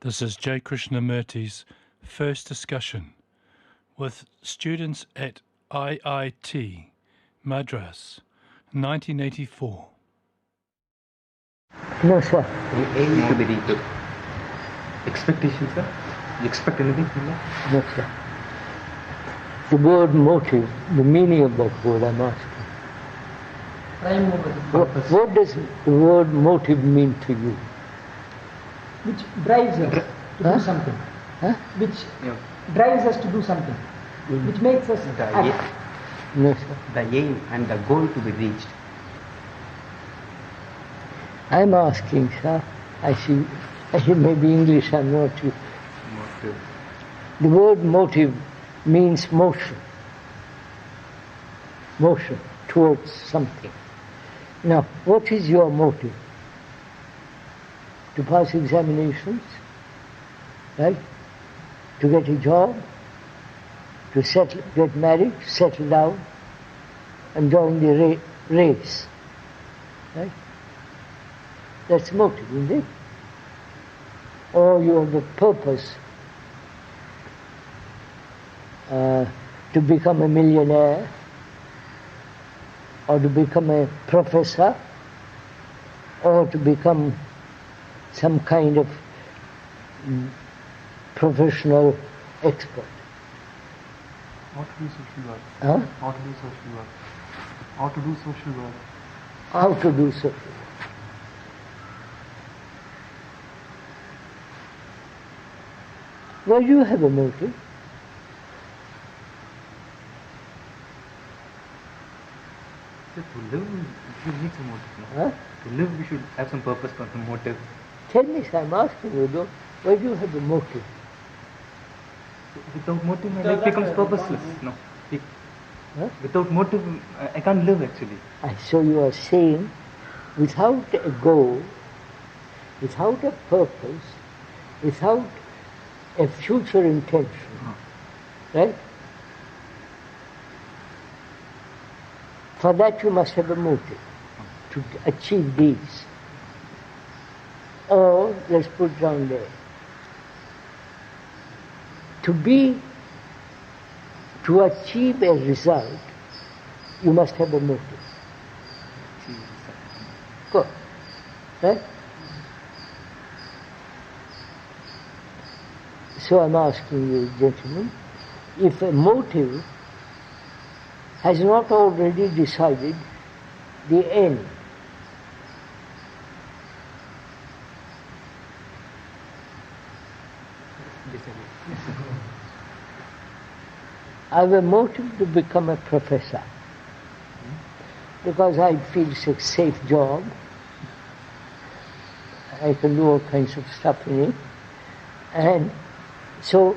This is J. Krishnamurti's first discussion with students at IIT, Madras, 1984. No, sir. Aim to be reached. Expectation, sir? You expect anything from that? No, sir. The word motive, the meaning of that word I'm asking. What does the word motive mean to you? Which drives us to do something. Which drives us to do something. Which makes us act. No, sir. The aim and the goal to be reached. I'm asking, sir. I see maybe English I'm not you. Motive. The word motive means motion. Motion towards something. Now, what is your motive? To pass examinations, right? To get a job, to get married, settle down, and join the race, right? That's motive, isn't it? Or you have a purpose to become a millionaire, or to become a professor, or to become some kind of professional expert. How to do social work. Huh? How to do social work. How to do social work. How to do social work. Well, you have a motive. So to live, we need some motive. No? Huh? To live, we should have some purpose, some motive. Tell me, sir, I'm asking you, though, why do you have a motive? Without motive, my life becomes purposeless. No. Huh? Without motive, I can't live actually. So you are saying, without a goal, without a purpose, without a future intention, right? For that you must have a motive to achieve these. Or, let's put down there, to achieve a result, you must have a motive. Good. Right? So I'm asking you, gentlemen, if a motive has not already decided the end, I have a motive to become a professor because I feel it's a safe job. I can do all kinds of stuff in it. And so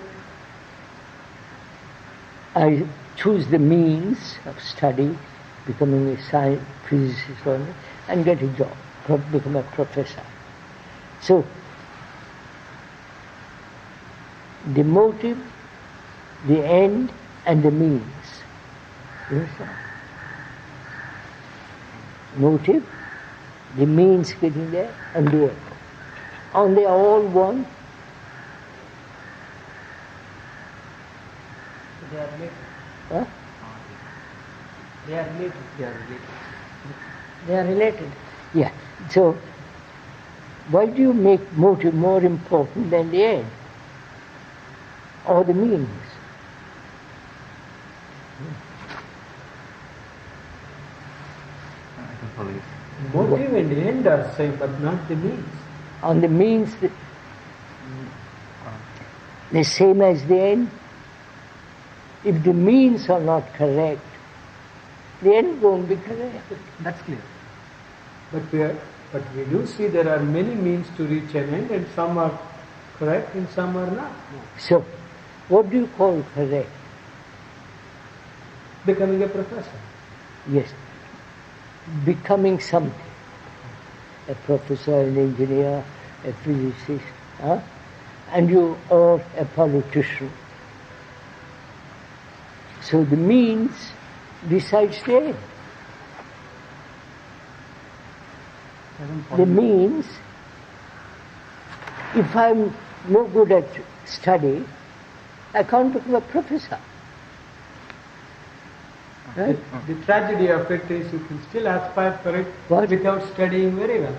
I choose the means of study, becoming a science physicist and get a job, become a professor. So the motive, the end, and the means. You understand? Motive, the means getting there, and the end. And they are all one. They are related. Huh? They are related. They are related. They are related. Yeah. So, why do you make motive more important than the end? Or the means? I can follow you. Motive and end are same, but not the means. On the means, the same as the end. If the means are not correct, the end won't be correct. That's clear. But we do see there are many means to reach an end, and some are correct and some are not. So, what do you call correct? Becoming a professor. Yes, becoming something. A professor, an engineer, a physicist, and you are a politician. So the means decides the end. The means, if I'm no good at study, I can't become a professor. Right? The tragedy of it is you can still aspire for it without studying very well.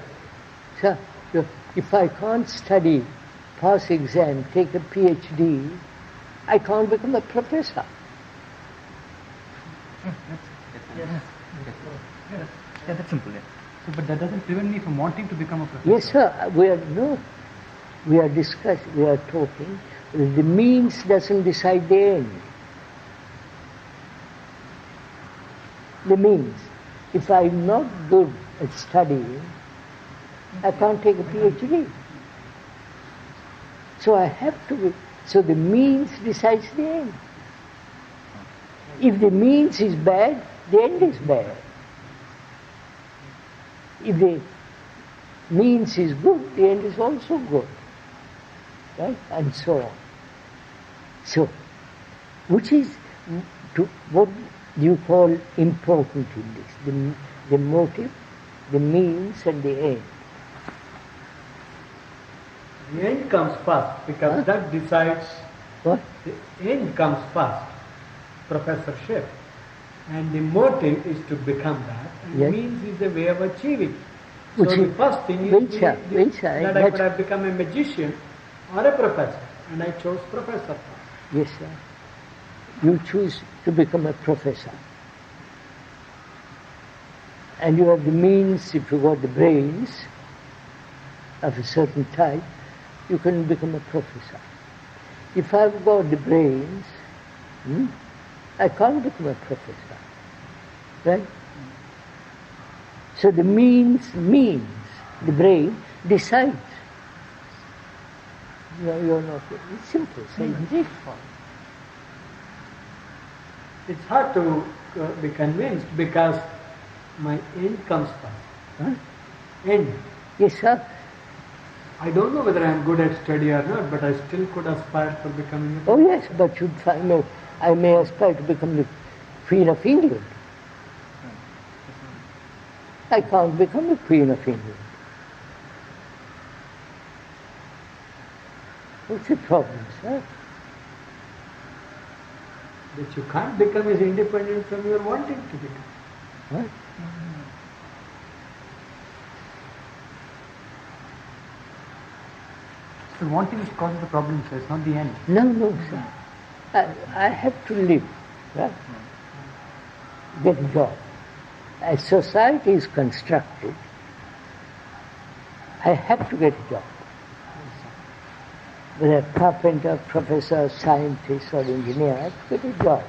So, if I can't study, pass exam, take a PhD, I can't become a professor. Yeah, that's simple. Yeah. So, but that doesn't prevent me from wanting to become a professor. Yes, sir. We are discussing, we are talking. The means doesn't decide the end. The means. If I'm not good at studying, I can't take a PhD. So I have to be. So the means decides the end. If the means is bad, the end is bad. If the means is good, the end is also good. Right? And so on. So, which is what you call important in this? The motive, the means and the end. The end comes first because that decides. What? The end comes first, professorship. And the motive is to become that. And the means is the way of achieving. So the first thing is that I could have become a magician or a professor. And I chose professor first. Yes, sir. You choose to become a professor. And you have the means, if you got the brains of a certain type, you can become a professor. If I've got the brains, I can't become a professor. Right? So the means, the brain decides. You're not, it's simple, isn't it? It's hard to be convinced because my end comes first. Huh? End. Yes, sir. I don't know whether I am good at study or not, but I still could aspire for becoming a Oh yes, but I may aspire to become the Queen of England. I can't become the Queen of England. What's the problem, sir? That you can't become is independent from your wanting to become. What? So wanting is causes the problem, sir. It's not the end. No, sir. I have to live, right? Get a job. As society is constructed, I have to get a job. Whether a carpenter, professor, scientist or engineer, I have to get a job.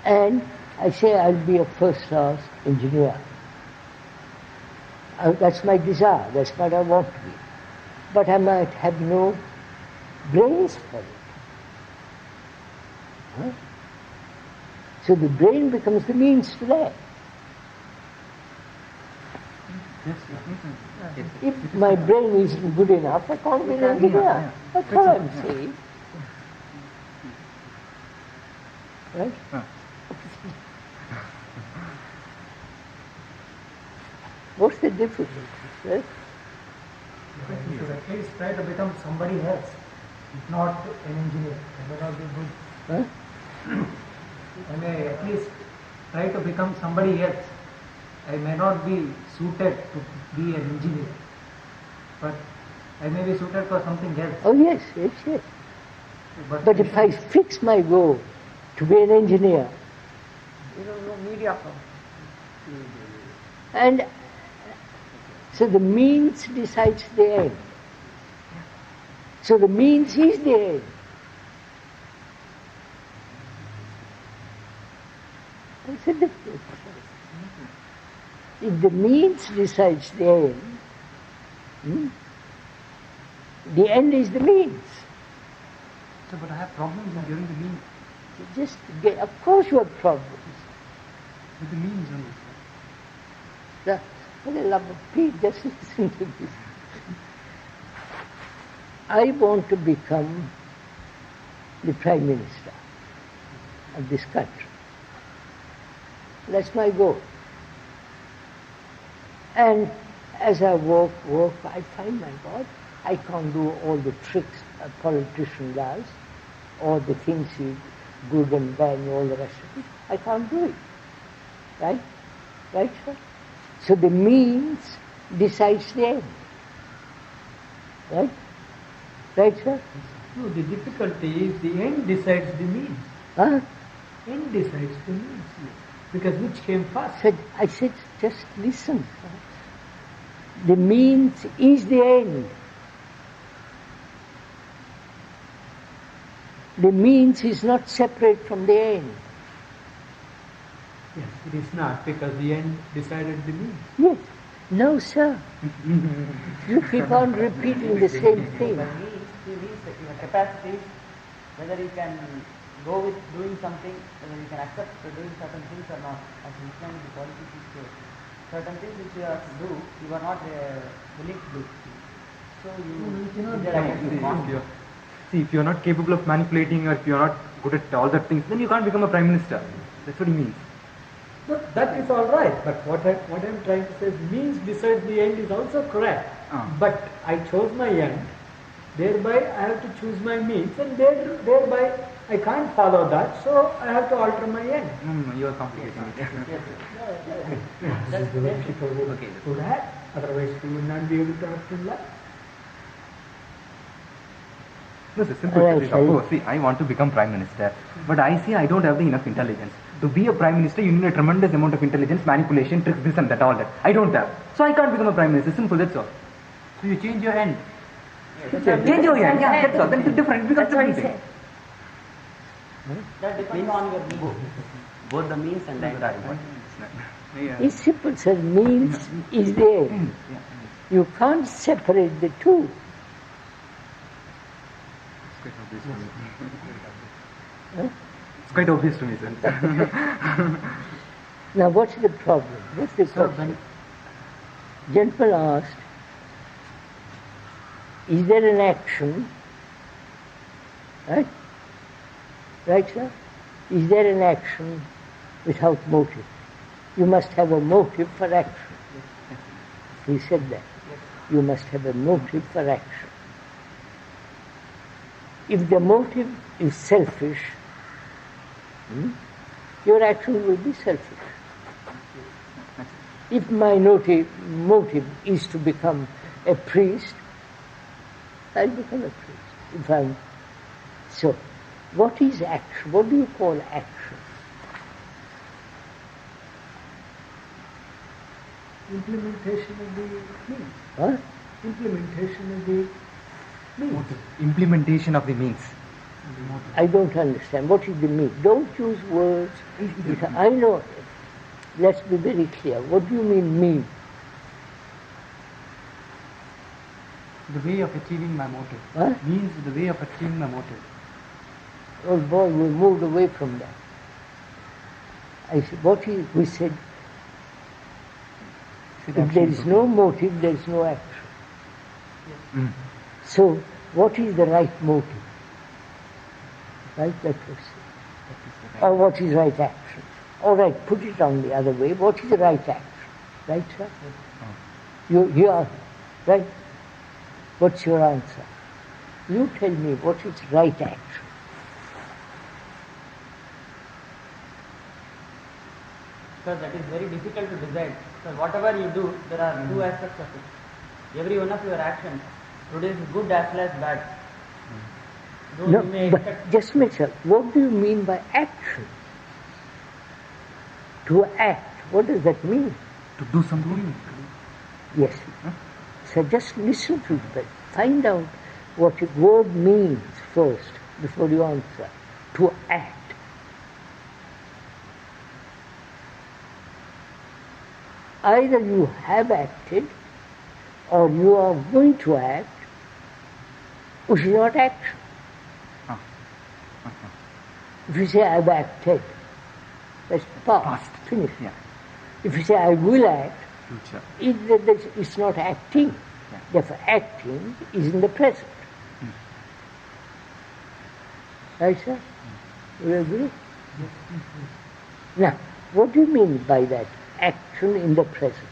And I say I'll be a first-class engineer. That's my desire, that's what I want to be. But I might have no brains for it. Huh? So the brain becomes the means to that. If my brain isn't good enough, I can't be an engineer. That's what I'm saying. Right? What's the difficulty? Right? You should at least try to become somebody else, if not an engineer. I may not be good. Huh? I may at least try to become somebody else. I may not be suited to be an engineer, but I may be suited for something else. Oh yes. But if I fix my goal to be an engineer, and so the means decides the end. So the means is the end. What's the difference? If the means decides the end is the means. So, but I have problems in during the means. Of course you have problems. With the means only. For the love of Pete, just listen to this. I want to become the Prime Minister of this country. That's my goal. And as I work, I find, my God, I can't do all the tricks a politician does, all the things he good and bad and all the rest of it. I can't do it. Right? Right, sir? So the means decides the end. Right? Right, sir? No, the difficulty is the end decides the means. Huh? End decides the means. Because which came first? I said, just listen. The means is the end. The means is not separate from the end. Yes, it is not, because the end decided the means. Yes. No, sir. You keep on repeating the same thing. He means your capacity, whether you can go with doing something, whether you can accept doing certain things or not. As in Islam, the policy is certain things which you have to do, you are not willing to do. So you cannot. See, if you are not capable of manipulating, or if you are not good at all that things, then you can't become a prime minister. That's what he means. No, that is all right, but what I'm trying to say is means decides the end is also correct. But I chose my end, thereby I have to choose my means, and thereby I can't follow that, so I have to alter my end. No, you are complicating it. That's the way people would have, otherwise we would not be able to act in life. No, it's simple. Suppose, see, I want to become prime minister, but I see I don't have the enough intelligence. To be a prime minister, you need a tremendous amount of intelligence, manipulation, tricks, this and that, all that. I don't have. So I can't become a prime minister. Simple, that's all. So you change your end. Change your end, yeah, that's all. Then it's different. It becomes different thing. That depends on your means. Both the means and the end are important. It's simple, sir. Means is the end. You can't separate the two. It's quite obvious to me, sir. Now, what's the problem? What's the question? Gentleman asked, is there an action? Right? Right, sir? Is there an action without motive? You must have a motive for action. He said that. You must have a motive for action. If the motive is selfish, your action will be selfish. If my motive is to become a priest, I'll become a priest. So, what is action? What do you call action? Implementation of the means. Huh? Implementation of the means. Implementation of the means. I don't understand. What is the mean? Don't use words. I know. Let's be very clear. What do you mean? The way of achieving my motive. Huh? Means the way of achieving my motive. Oh boy, we moved away from that. I said, we said, if there is no motive, there is no action. Mm. So, what is the right motive? Right, that was it. Or what is right action? All right, put it on the other way. What is the right action? Right, sir? You are, right? What's your answer? You tell me what is right action. Because that is very difficult to decide. So whatever you do, there are two aspects of it. Every one of your actions produces good as well as bad. Though No, you may but expect just a minute, sir. What do you mean by action? To act, what does that mean? To do something. Yes. So just listen to it, but find out what a word means first before you answer. To act. Either you have acted or you are going to act, which is not action. If you say I've acted, that's past, finished. Yeah. If you say I will act, Future. it's not acting. Yeah. Therefore, acting is in the present. Right, sir? You agree? Now, what do you mean by that? Action in the present.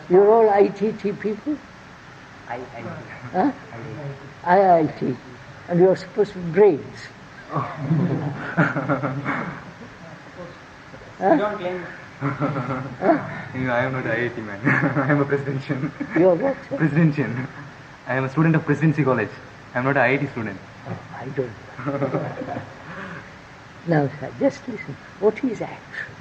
You're all ITT people? Huh? IIT. And you're supposed to be brains. Huh? Don't claim. I am not IIT man. I am a presidential. You're what, sir? Presidential. I am a student of Presidency College. I am not an IIT student. Oh, I don't know. Now, sir, just listen. What is action?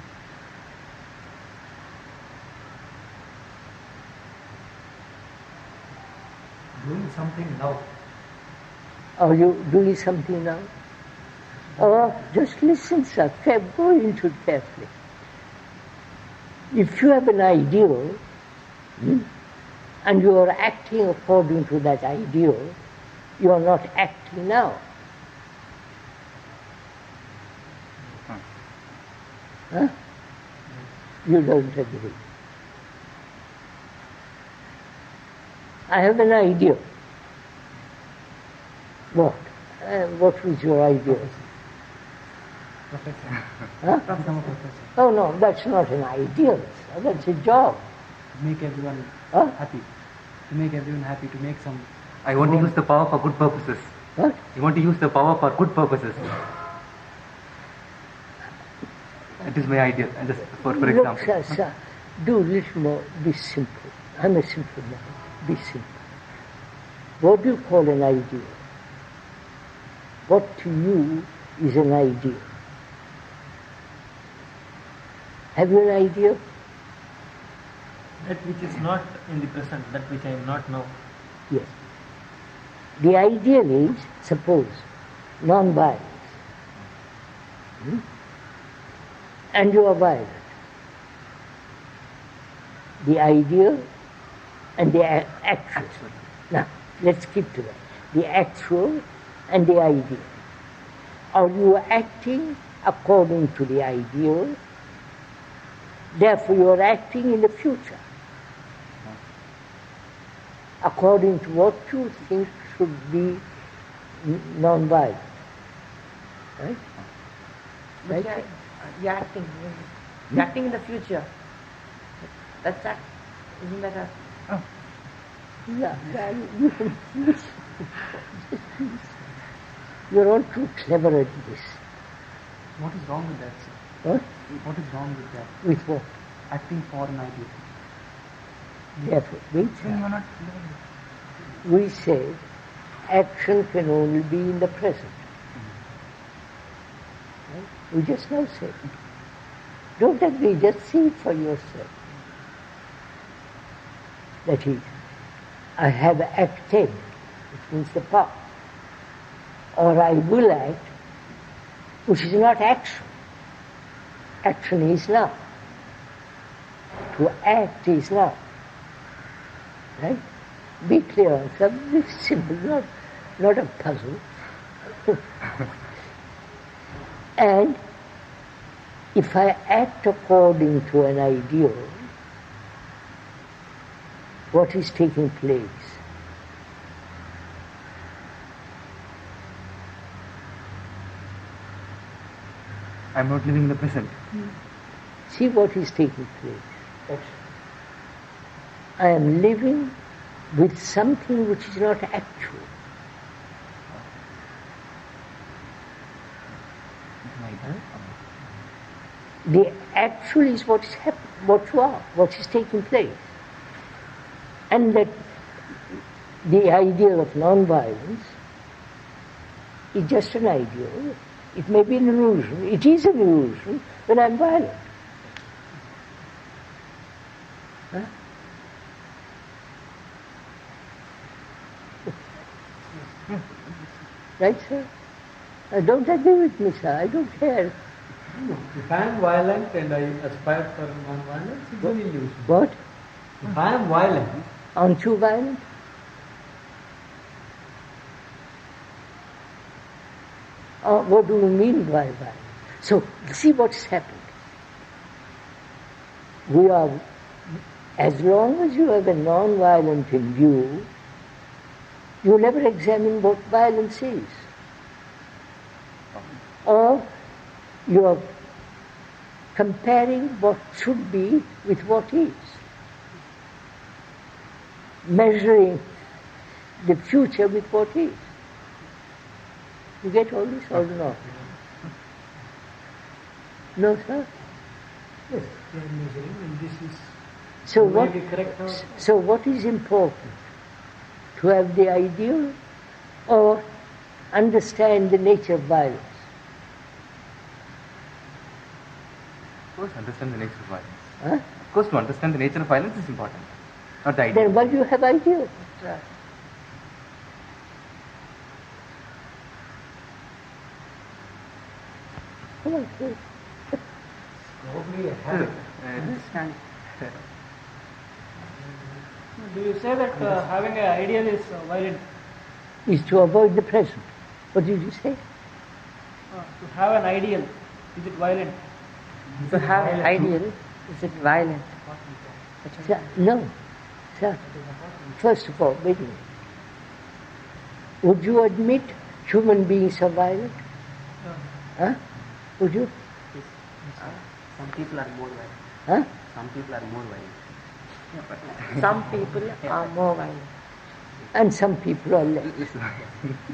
Doing something now. Are you doing something now? Or just listen, sir. Go into it carefully. If you have an ideal, and you are acting according to that ideal, you are not acting now. Huh? You don't agree. I have an idea. What? What was your idea? Professor. Huh? Become a professor. Oh no, that's not an ideal, sir. That's a job. Make everyone Huh? happy. To make everyone happy, to make some... I want to use the power for good purposes. What? You want to use the power for good purposes. That is my idea. And just for example. Look, sir, do a little more. Be simple. I'm a simple man. Be simple. What do you call an ideal? What to you is an ideal? Have you an idea? That which is not in the present, that which I am not now. Yes. The ideal is, suppose, non-violence. And you are violent. The ideal and the actual. Now, let's keep to that. The actual and the ideal. Are you acting according to the ideal? Therefore, you are acting in the future according to what you think should be non-violent. Right? But Right? you're acting in the future. That's that. Isn't that a... Yeah, you can you're all too clever at this. What is wrong with that, sir? What? What is wrong with that? With what? Acting for an idea. Therefore, Then you are not... we said action can only be in the present. Right? We just now said. Don't agree, just see it for yourself. That is, I have acted, which means the past, or I will act, which is not action. Action is now. To act is now. Right? Be clear, something simple, not a puzzle. And if I act according to an ideal, what is taking place? I am not living in the present. See what is taking place. I am living with something which is not actual. The actual is what is happening, what you are, what is taking place. And that the ideal of non-violence is just an ideal. It may be an illusion. It is an illusion when I'm violent. Huh? Right, sir? Don't agree with me, sir. I don't care. If I am violent and I aspire for non-violence, it's an illusion. What? If I am violent, Aren't you violent? What do you mean by violence? So, see what's happened. We are, as long as you have a non-violent in view, you never examine what violence is. Or you are comparing what should be with what is. measuring the future with what is. You get all this or not? No, sir? Yes, we are measuring, and this is So the way we correct our... so what is important? To have the ideal or understand the nature of violence? Of course, understand the nature of violence. Huh? Of course, to understand the nature of violence is important, not the idea. Then why do you have ideal? Come on, please. Probably a habit. Understand. Do you say that having an ideal is violent? Is to avoid the present. What did you say? To have an ideal, is it violent? To have an ideal, is it violent? Sir, no. Sir, first of all, wait a minute. Would you admit human beings are violent? Huh? Would you? Some people are more violent. Huh? Some people are more violent. Some people are more violent. And some people are less.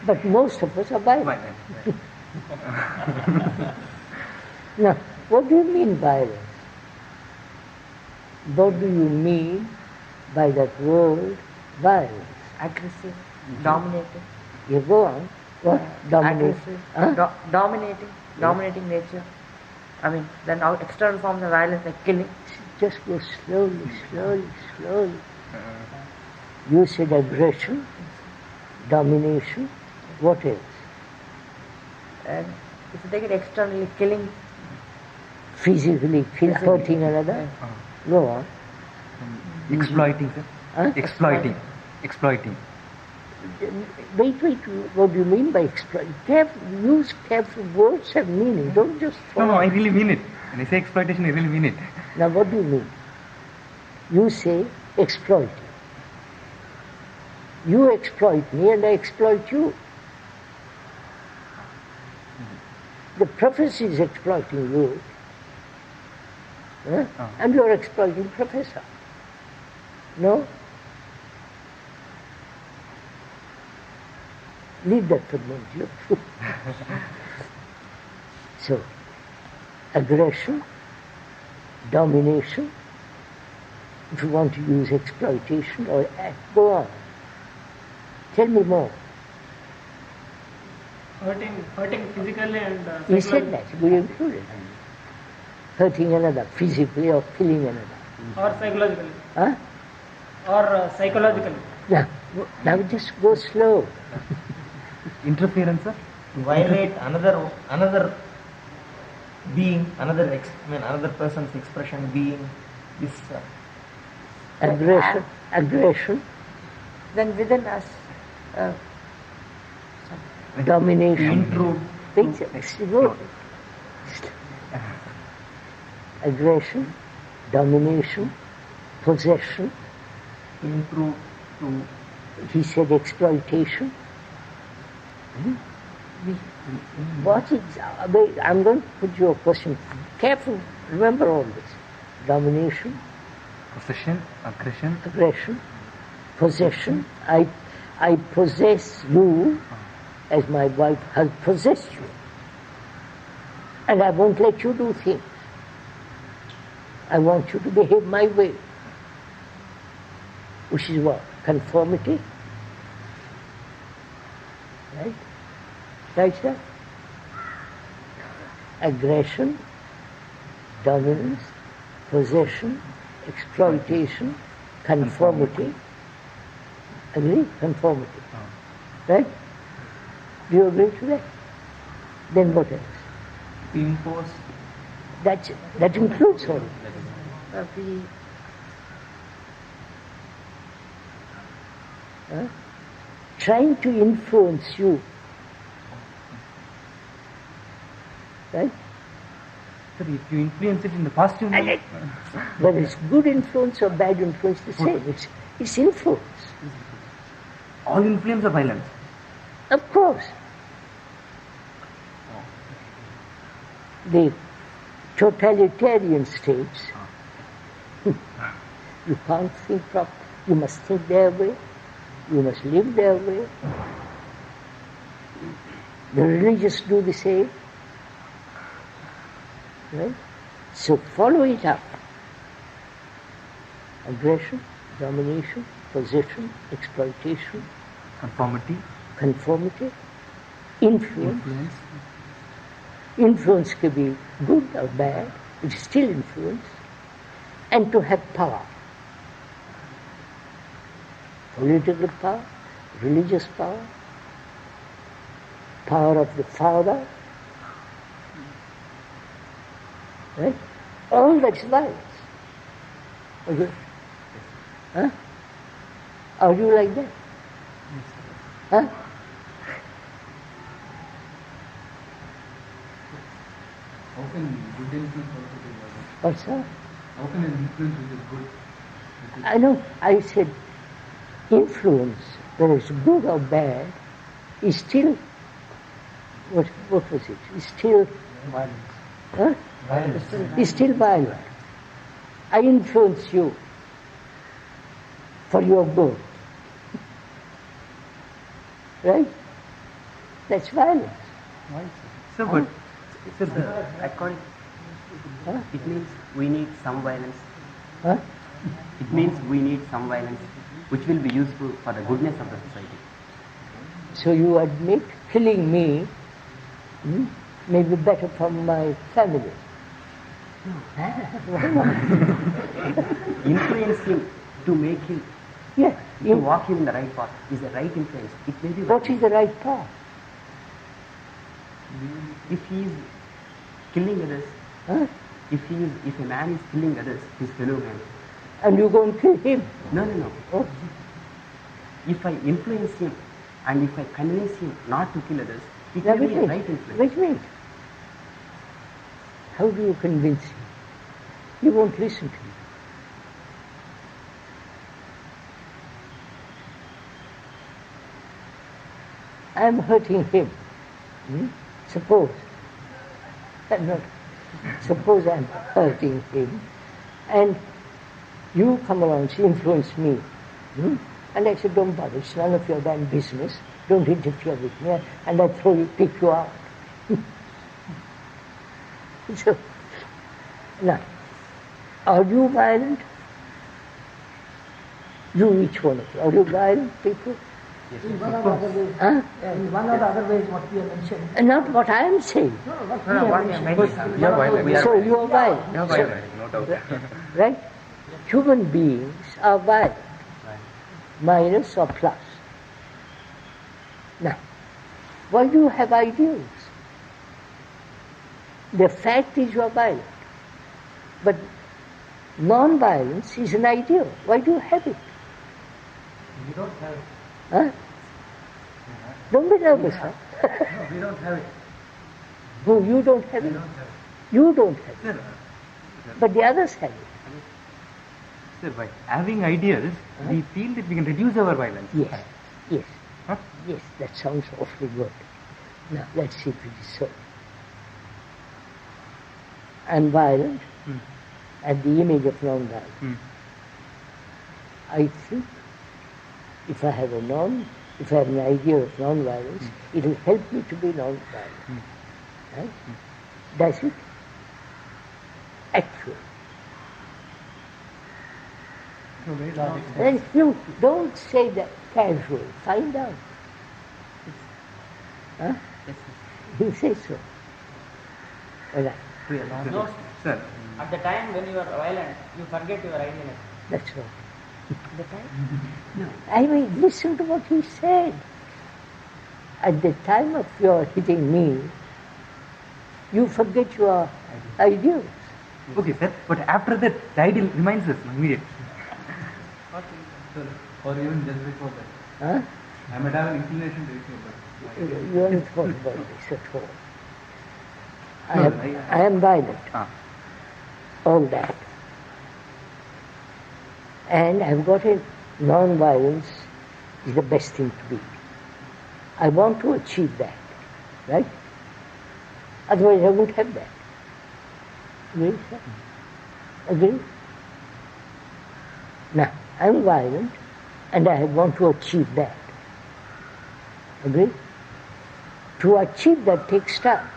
But most of us are violent. Now, what do you mean violence? What do you mean by that word violence? Aggressive, dominating. You go on. What? Dominate. Aggressive, Huh? dominating nature. I mean, then our external forms of violence like killing. Just go slowly, slowly, slowly. You said aggression, domination, what else? And if you take it externally, killing. Physically, hurting another. Go on. Exploiting, sir. Huh? Exploiting. Wait, what do you mean by exploit? Use careful words have meaning, don't just throw. No, I really mean it. When I say exploitation, I really mean it. Now what do you mean? You say exploit. You exploit me and I exploit you. The professor is exploiting you. Huh? And you are exploiting the professor. No? Leave that for a moment. So, aggression, domination, if you want to use exploitation or go on. Tell me more. Hurting physically and You said that, we included. Hurting another, physically or killing another. or psychologically. Huh? Or psychologically. Now just go slow. Interference, sir? To violate another being, another person's expression, being, this Aggression, Then within us, domination. intrude. Slow. Aggression, domination, possession. Intrude to He said exploitation. What is, wait, I'm going to put you a question. Careful, remember all this. Domination, Possession, aggression, possession. I possess you as my wife has possessed you. And I won't let you do things. I want you to behave my way. Which is what? Conformity. Right? Right, sir? Aggression, dominance, possession, exploitation, conformity. Agree? Conformity. Right? Do you agree to that? Then what else? impose. That includes all. Trying to influence you. Right? Sir, if you influence it in the positive way, Whether it's good influence or bad influence, the same. It's influence. all influence are violence. Of course. The totalitarian states, you can't think properly. You must think their way. You must live their way. The religious do the same. Right? So follow it up. Aggression, domination, possession, exploitation, conformity, influence. Influence can be good or bad, it is still influence. And to have power. Political power, religious power, power of the father, right? All that's violence. Okay? Huh? Are you like that? Huh? How can good influence also be violent? What's that? How can an influence which is good? I know, I said influence, whether it's good or bad, is still, what was it? Is still Violence. Huh? Is still violent. I influence you for your good. Right? That's violence. So, but according, it means we need some violence. Huh? It means we need some violence, which will be useful for the goodness of the society. So you admit killing me may be better for my family. Influence him to make him, to walk him in the right path is the right influence. It may be what is the right path? If he is killing others, if a man is killing others, his fellow man, and you go and kill him? No. Oh. If I influence him and if I convince him not to kill others, it will be a right influence. Wait a minute. How do you convince him? He won't listen to you. I am hurting him. Suppose I'm hurting him, and you come along, she influence me. And I said, don't bother, it's none of your damn business, don't interfere with me, and I pick you out. So, now, are you violent? You, each one of you, are you violent people? Yes, in one or the other ways. Huh? In one or the other ways what we have mentioned. And not what I am saying. What we have mentioned. You're violent. So you are violent. You're violent, no doubt. Right? Human beings are violent. Minus or plus. Now, why do you have ideals? The fact is you are violent. But non-violence is an ideal. Why do you have it? We don't have it. Huh? Don't be nervous, huh? No, we don't have it. No, you don't have it. You don't have it. But the others have it. Sir, by having ideals, we feel that we can reduce our violence. Yes, yes. Huh? Yes, that sounds awfully good. Now, let's see if it is so. I'm violent at the image of non-violence. I think if I have an idea of non-violence, it will help me to be non-violent. Right? Does it? Actually. And you don't say that casually. Find out. Huh? You say so. All right. No, Sir, at the time when you are violent, you forget your idealism. That's right. The time? No. I mean, listen to what he said. At the time of your hitting me, you forget your ideals. okay, sir, but after that, the ideal reminds us immediately. Or even just before that. Huh? I might have an inclination to it, but You haven't thought about this at all. I am violent. All that. And I've got a non-violence is the best thing to be. I want to achieve that. Right? Otherwise I won't have that. Agree, sir? Agree? Now, I'm violent And I want to achieve that. Agree? To achieve that takes time.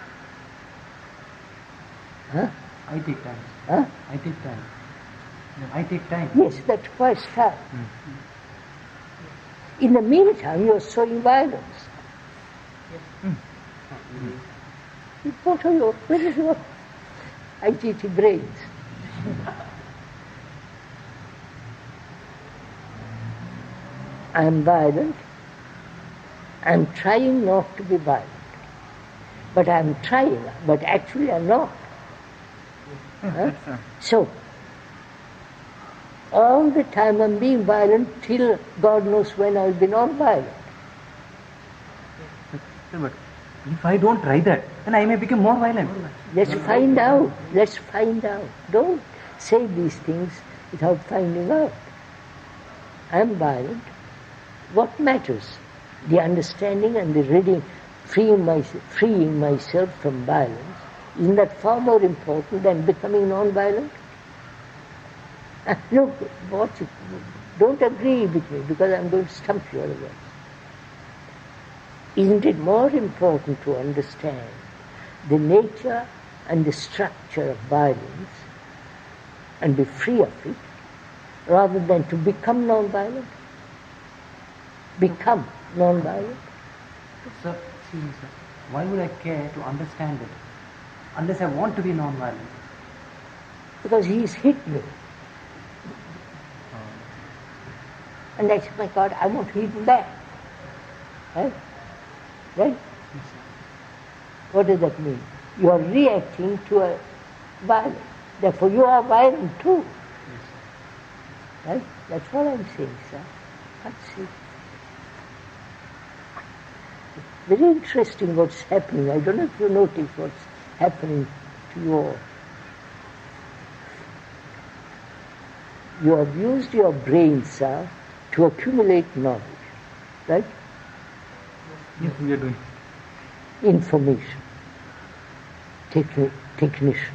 Huh? I take time. Huh? I take time. I take time. Yes, that requires time. In the meantime, you are showing violence. What are your, where is your ITT brains? I am violent. I am trying not to be violent. But I am trying, but actually I am not. Huh? So, all the time I'm being violent till God knows when I'll be non-violent. But if I don't try that, then I may become more violent. Let's find out. Let's find out. Don't say these things without finding out. I'm violent. What matters? The understanding and the reading, freeing myself from violence. Isn't that far more important than becoming non-violent? Look, watch it. Don't agree with me because I'm going to stump you otherwise. Isn't it more important to understand the nature and the structure of violence and be free of it rather than to become non-violent? Become non-violent? Sir, see, sir, why would I care to understand it unless I want to be non-violent? Because he's hit me. And I said, my God, I want to hit him back. Right? Right? Yes, What does that mean? You are reacting to a violence. Therefore you are violent too. yes, Right? That's what I'm saying, sir. That's it. Very interesting what's happening. I don't know if you notice what's happening to you all. You have used your brain, sir, to accumulate knowledge. Right? yes, we are doing. Information. Technicians.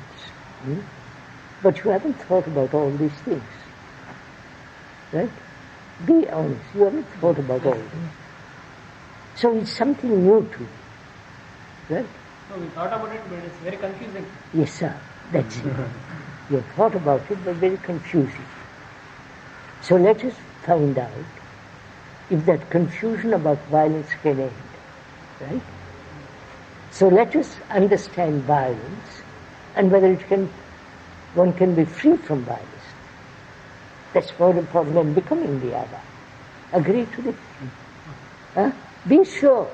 But you haven't thought about all these things. Right? Be honest. You haven't thought about all this. So it's something new to you. Right? No, we thought about it, but it's very confusing. Yes, sir. That's it. You have thought about it, but very confusing. So let us find out if that confusion about violence can end. Right? So let us understand violence and whether one can be free from violence. That's more important than becoming the other. Agree to this? Huh? Be sure.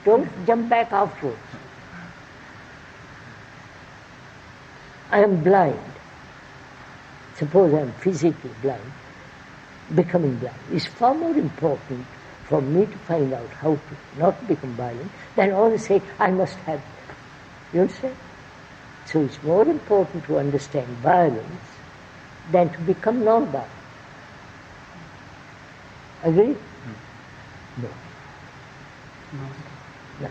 Don't jump back afterwards. I am blind. Suppose I am physically blind. Becoming blind is far more important for me to find out how to not become violent than always say, I must have it. You understand? So it's more important to understand violence than to become non-violent. Agree? No. No.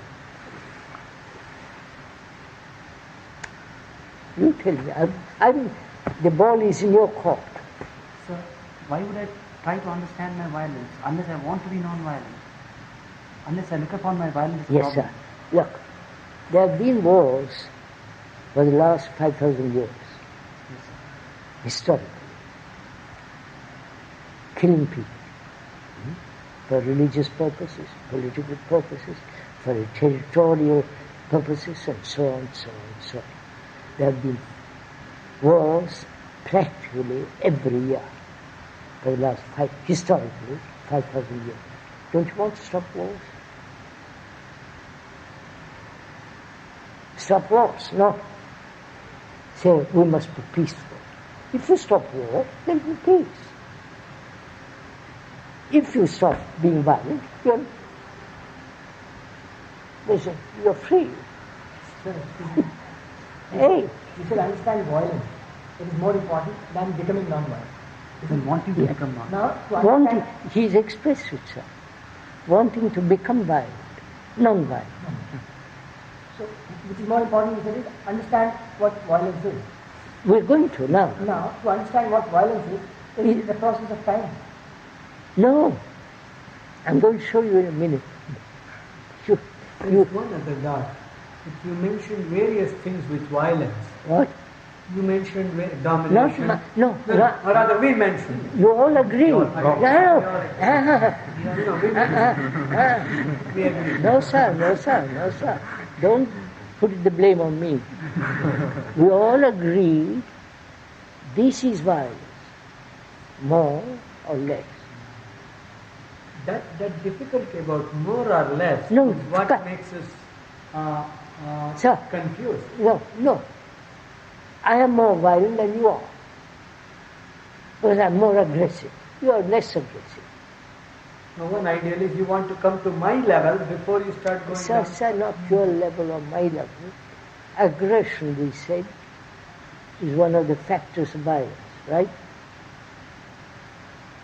You tell me. The ball is in your court. Sir, why would I try to understand my violence unless I want to be non-violent? Unless I look upon my violence as a Yes, problem? sir. Look, there have been wars for the last 5,000 years. Yes, sir. Historically. Killing people. For religious purposes, political purposes, for territorial purposes, and so on, so on, so on. There have been wars practically every year for the last historically, 5,000 years. Don't you want to stop wars? Stop wars, no. Say, we must be peaceful. If you stop war, there will be peace. If you stop being violent, you're free. Hey, You should understand violence. It is more important than becoming non-violent. Then wanting to become non-violent. Now, to understand, he's expressed it, sir. Wanting to become violent, non-violent. so which is more important, you said, is understand what violence is. We're going to now. Now, to understand what violence is the process of time. No, I'm going to show you in a minute. There is one other doubt. If you mentioned various things with violence. What? You mentioned domination. No. Or rather, we mentioned. You all agree. You all agree. We agree. No, sir. Don't put the blame on me. We all agree this is violence, more or less. That difficulty about more or less No, is what makes us confused. No. I am more violent than you are. Because I am more aggressive. You are less aggressive. Now, one ideal is you want to come to my level before you start going down. Sir, not your level or my level. Aggression, we said, is one of the factors of violence, right?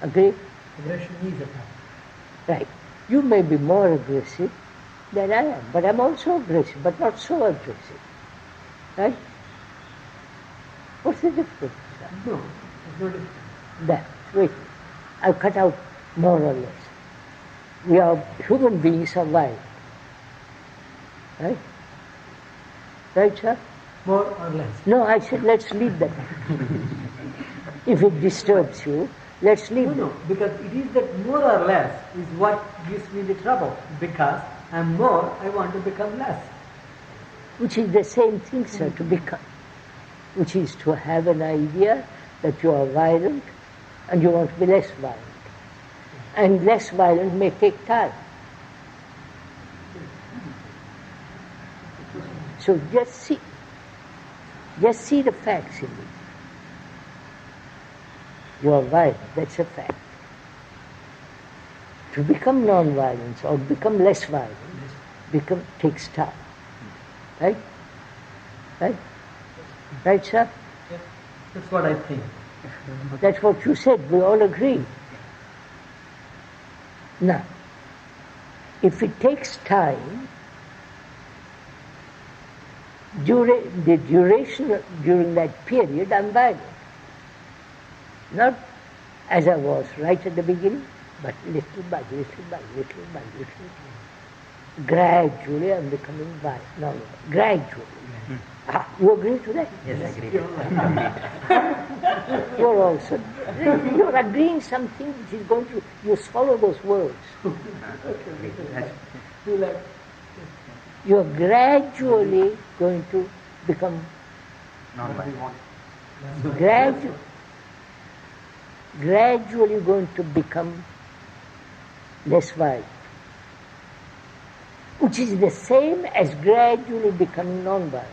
Agree? Aggression is a factor. Right. You may be more aggressive than I am, but I'm also aggressive, but not so aggressive. Right? What's the difference? No, there's no difference. Wait. I've cut out more or less. We are human beings are violent. Right? Right, sir? More or less. No, I said let's leave that. If it disturbs you, let's leave it. No, because it is that more or less is what gives me the trouble. Because I'm more, I want to become less. Which is the same thing, sir, to become. Which is to have an idea that you are violent and you want to be less violent. And less violent may take time. So just see the facts in it. You are violent, that's a fact. To become non-violent or become less violent takes time. Right? Right? Right, sir? Yes, that's what I think. That's what you said, we all agree. Now, if it takes time, during that period, I'm violent. Not as I was right at the beginning, but little by little. Gradually, I'm becoming violent. No, gradually. You agree to that? Yes, I agree. You're agreeing something which is going to, you swallow those words. You're gradually going to become gradually going to become less violent, which is the same as gradually becoming non-violent.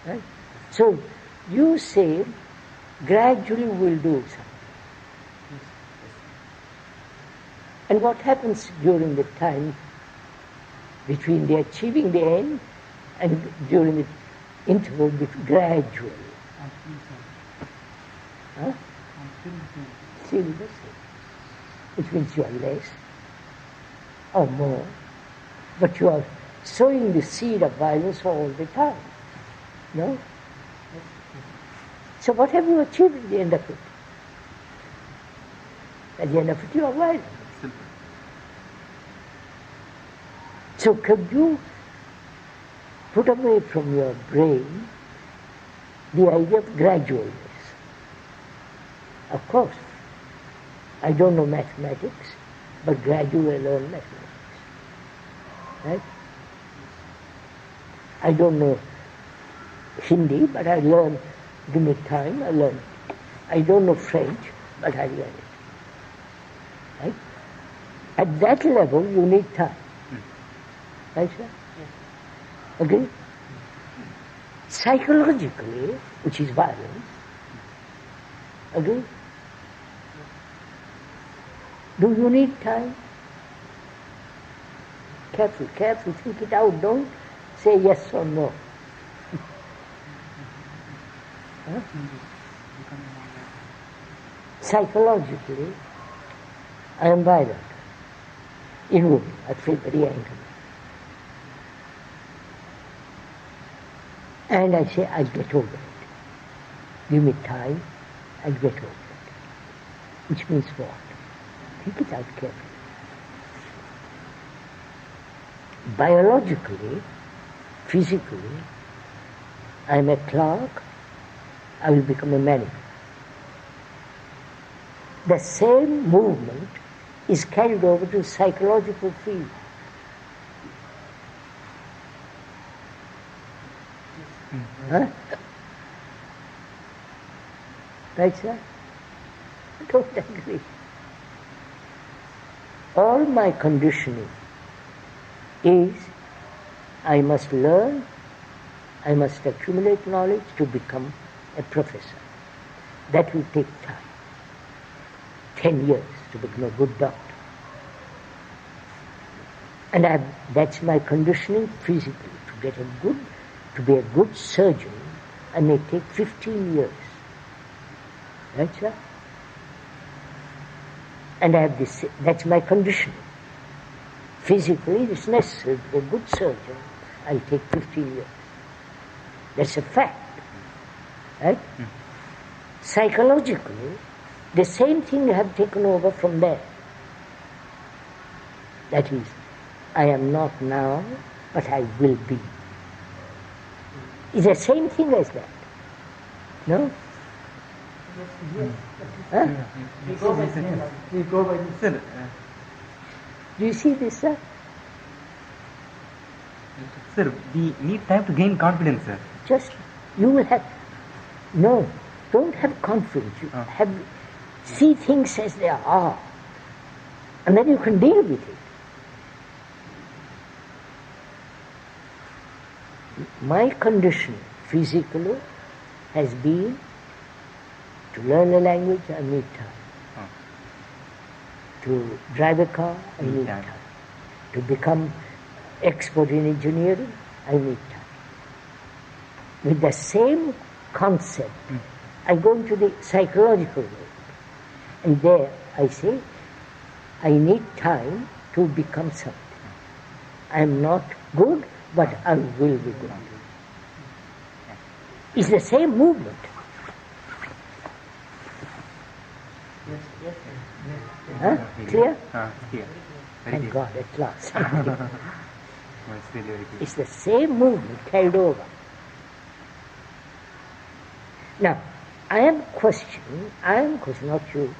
Right? So you say gradually we'll do something. And what happens during the time between the achieving the end and during the interval between gradually? Huh? Still the same. Which means you are less or more, but you are sowing the seed of violence all the time. No? So what have you achieved at the end of it? At the end of it you are violent. So could you put away from your brain the idea of gradualness? Of course, I don't know mathematics, but gradually I learn mathematics. Right? I don't know Hindi, but I learn, give me time, I learn it. I don't know French, but I learn it. Right? At that level, you need time. Right, sir? Yes. Agree? Psychologically, which is violence, agree? Do you need time? Careful, think it out. Don't say yes or no. Huh? Psychologically, I am violent. Inwardly, I feel very angry. And I say, I'll get over it. Give me time, and get over it. Which means what? Think it out carefully. Biologically, physically, I am a clerk, I will become a manager. The same movement is carried over to psychological field. Huh? Right, sir? I don't agree. All my conditioning is I must learn, I must accumulate knowledge to become a professor. That will take time. 10 years to become a good doctor. And that's my conditioning physically. To be a good surgeon, I may take 15 years. Right, sir? And that's my conditioning. Physically, it's necessary to be a good surgeon. I'll take 15 years. That's a fact. Right? Psychologically, the same thing have taken over from there. That is, I am not now, but I will be. It's the same thing as that. No? Yes. Huh? We go by this. We go by this. Sir, Do you see this, sir? sir, we need time to gain confidence, sir. Just, you will have, no, don't have confidence. You see things as they are. And then you can deal with it. My condition physically has been to learn a language, I need time. To drive a car, I need time. To become expert in engineering, I need time. With the same concept, I go into the psychological world. And there I say, I need time to become something. I am not good, but I will be good. It's the same movement. Yes. Huh? Clear? Clear. Thank God, at last. It's really very clear. It's the same movement carried over. Now, I am questioning, not you,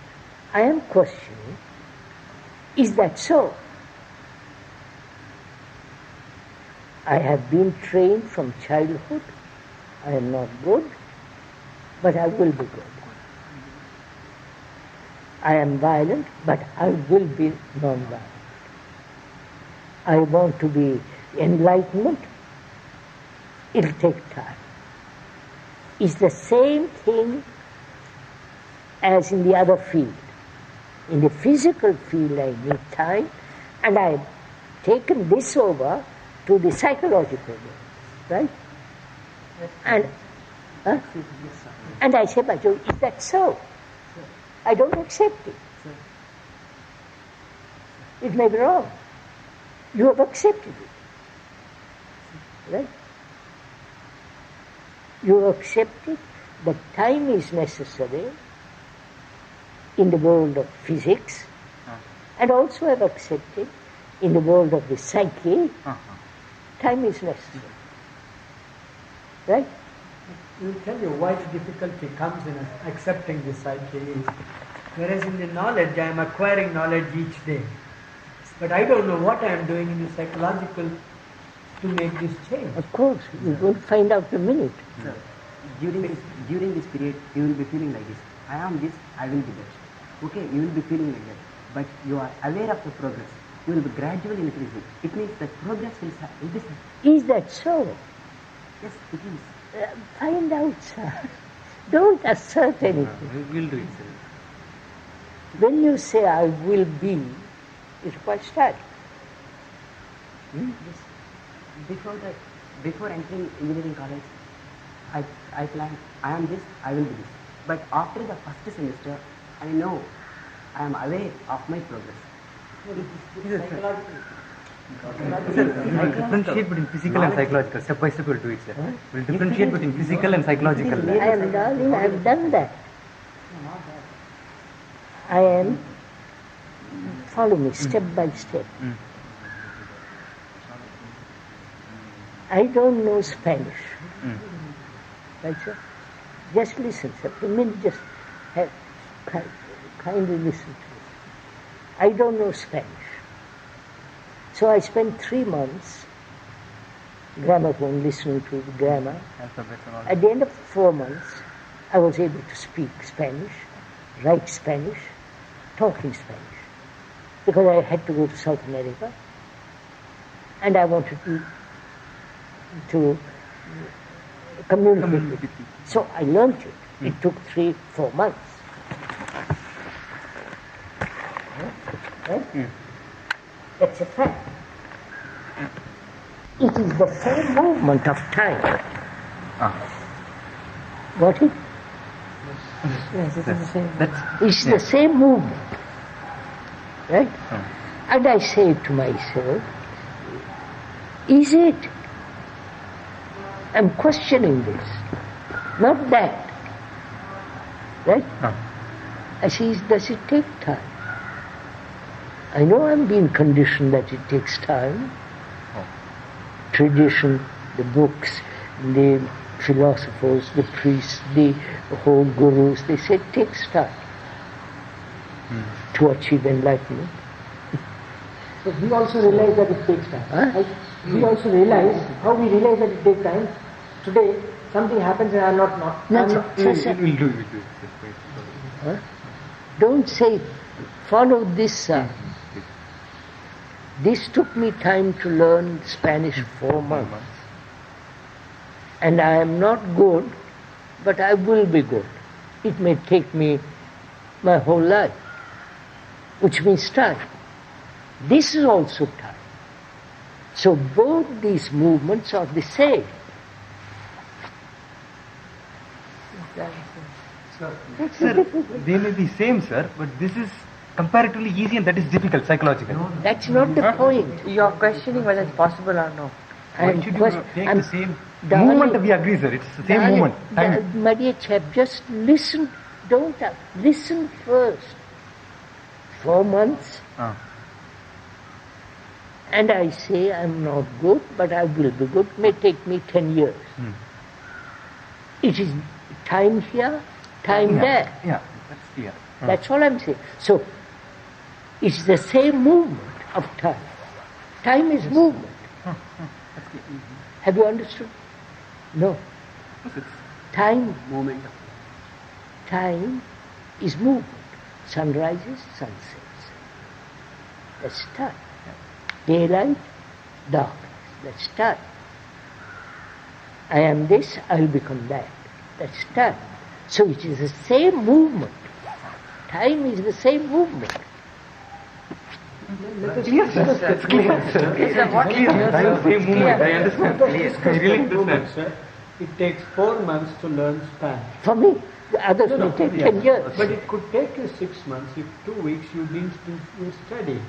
I am questioning, is that so? I have been trained from childhood, I am not good, but I will be good. I am violent, but I will be non-violent. I want to be enlightenment, it will take time. It's the same thing as in the other field. In the physical field I need time, and I have taken this over to the psychological world, right? And I say, but is that so? I don't accept it. It may be wrong. You have accepted it, right? You have accepted that time is necessary in the world of physics, and also have accepted in the world of the psyche, time is necessary. Right? We'll tell you why the difficulty comes in accepting the psyche is, whereas in the knowledge, I am acquiring knowledge each day. But I don't know what I am doing in the psychological to make this change. Of course, you will find out in a minute. Sir, during this period, you will be feeling like this. I am this, I will be that. Okay, you will be feeling like that. But you are aware of the progress. You will be gradually increasing. It means that progress will be. Is that so? Yes, it is. Find out, sir. Don't assert anything. We will do it, sir. When you say I will be, it's quite static. Before entering engineering college, I planned, I am this, I will be this. But after the first semester, I know, I am aware of my progress. Sir, we'll differentiate between physical and psychological. Step by step we'll do it, sir. We'll differentiate between physical and psychological. I am learning, I have done that. I am, follow me step by step. I don't know Spanish. Right, sir? Just listen, sir. For a minute, just kindly listen to me. I don't know Spanish. So I spent 3 months gramophone listening to the grammar. At the end of 4 months, I was able to speak Spanish, write Spanish, talk in Spanish, because I had to go to South America, and I wanted to communicate with it. So I learned it. It took 3-4 months. Right? That's a fact. It is the same movement of time. Got it? Yes, it is the same. It's the same movement. Right? And I say to myself, is it? I'm questioning this. Not that. Right? I say, does it take time? I know I'm being conditioned that it takes time. Tradition, the books, the philosophers, the priests, the whole gurus, they say it takes time to achieve enlightenment. So we also realize that it takes time. We also realize, how we realize that it takes time. Today, something happens and I'm not. We'll do it. Don't say, follow this. This took me time to learn Spanish 4 months. And I am not good, but I will be good. It may take me my whole life, which means time. This is also time. So both these movements are the same. Sir, they may be same, sir, but this is comparatively easy and that is difficult psychologically. That's not the point. You're questioning whether it's possible or not. Why should you take the same movement? We agree, sir. It's the same movement. My dear chap, just listen. Don't listen first. 4 months. And I say I'm not good, but I will be good. It may take me 10 years. It is time here, time there. Yeah, that's clear. That's all I'm saying. So, it's the same movement of time. Time is movement. Have you understood? No. Time, Movement. time is movement. Sunrises, sunsets. That's time. Daylight, darkness. That's time. I am this, I will become that. That's time. So it is the same movement. Time is the same movement. Yes, sir. It's clear, sir. It's clear. Time is the same movement. I understand. I really understand. Sir, it takes 4 months to learn Spanish. For me, the others may take 10 years. But it could take you 6 months if 2 weeks you didn't study.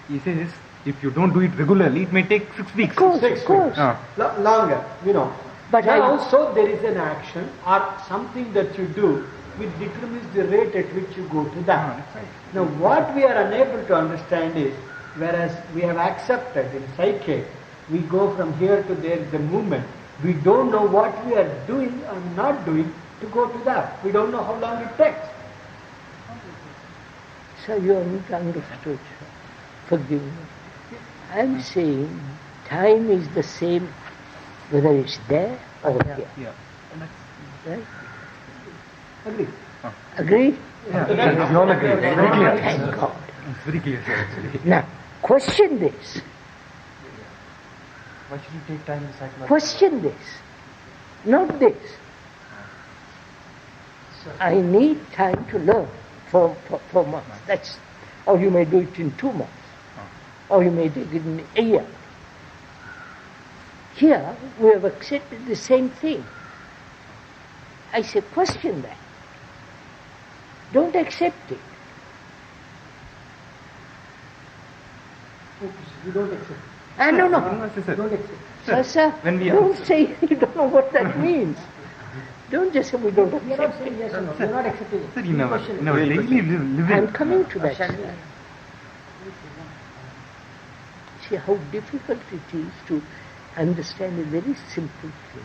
He says, if you don't do it regularly, it may take 6 weeks. Of course, of course. Longer, But now also there is an action or something that you do which determines the rate at which you go to that. Now what we are unable to understand is, whereas we have accepted in psyche, we go from here to there, the movement, we don't know what we are doing or not doing to go to that. We don't know how long it takes. So you are not understood. Forgive me. I am saying time is the same whether it's there or here. Yeah. Right? Agree? Agree? Yeah. We all agree. Very clear. Thank God. It's very clear, sir, actually. Now, question this. Why should you take time to psychology? Question this. Not this. I need time to learn for 4 months. That's, or you may do it in 2 months. Or you may do it in a year. Here, we have accepted the same thing. I say, question that. Don't accept it. You don't accept. No. Don't accept. Sir, when we don't say you don't know what that means. Don't just say we don't You're not accept saying it. yes or no. You're not accepting it. Sir, in our Question. daily living. I'm coming to that. Shall we? Sir. See how difficult it is to understand a very simple thing.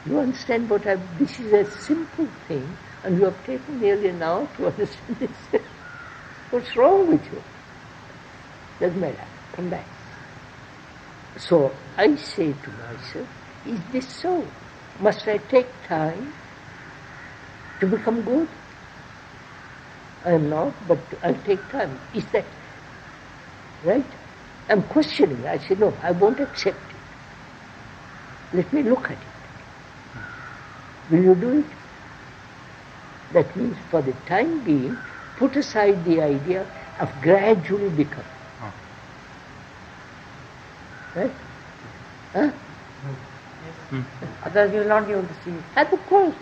You understand what this is a simple thing, and you have taken nearly an hour to understand this. What's wrong with you? Doesn't matter. Come back. So I say to myself, is this so? Must I take time to become good? I am not, but I'll take time. Is that right? I'm questioning. I say, no, I won't accept it. Let me look at it. Will you do it? That means for the time being, put aside the idea of gradually becoming. Right? Huh? Otherwise you will not be able to see it. Of course.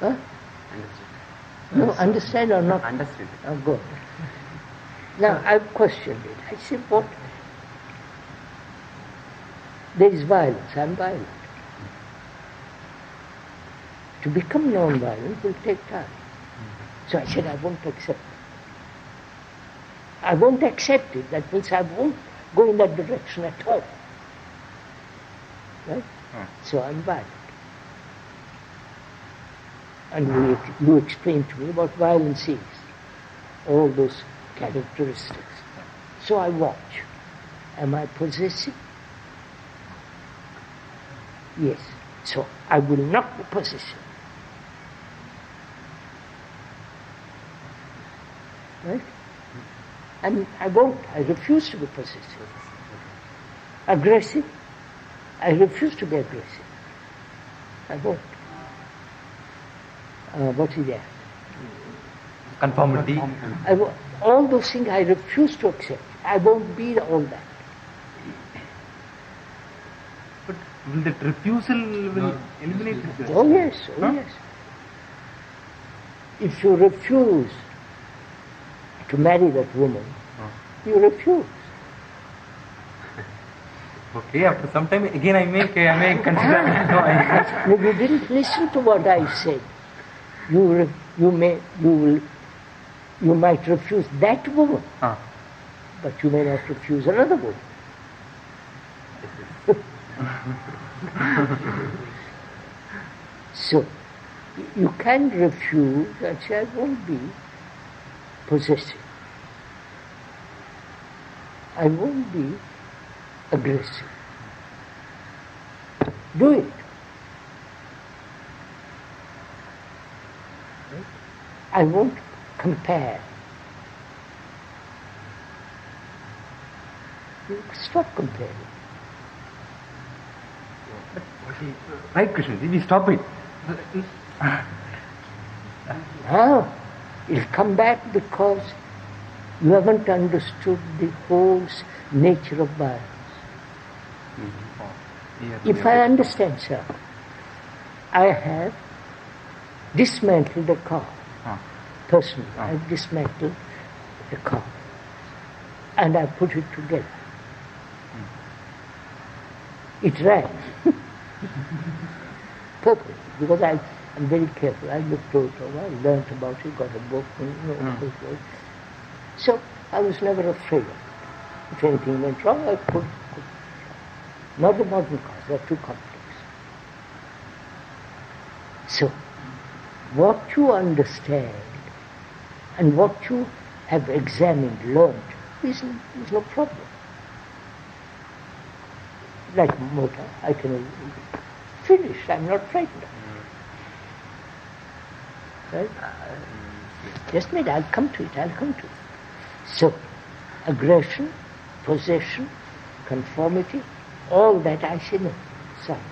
Huh? No, understand or not? Understood. Oh, good. Now, I've questioned it. I said, what? There is violence. I'm violent. To become non-violent will take time. So I said, I won't accept it. I won't accept it. That means I won't go in that direction at all. Right? So I'm violent. And you explained to me what violence is. All those characteristics. So I watch. Am I possessive? Yes. So I will not be possessive. Right? And I won't. I refuse to be possessive. Aggressive? I refuse to be aggressive. I won't. What is that? Conformity. All those things I refuse to accept. I won't be all that. But will that refusal will eliminate this? Oh yes, oh yes. If you refuse to marry that woman, you refuse. Okay, after some time again I may consider. No, you didn't listen to what I said. You might refuse that woman, but you may not refuse another woman. So, you can refuse and say, I won't be possessive. I won't be aggressive. Do it. Right? I won't compare. You stop comparing. Right, Krishnaji, we stop it. Now, it'll come back because you haven't understood the whole nature of violence. If I understand, sir, I have dismantled a car. Personally, I've dismantled the car. And I put it together. It ran. Purposely, because I'm very careful. I looked over, I learned about it, got a book, So I was never afraid of it. If anything went wrong, I could. Not the modern cars, they're too complex. So, what you understand and what you have examined, learned, is no problem. Like motor, I can finish, I'm not frightened of it. Right? Just a minute, I'll come to it. So, aggression, possession, conformity, all that I say no, sorry.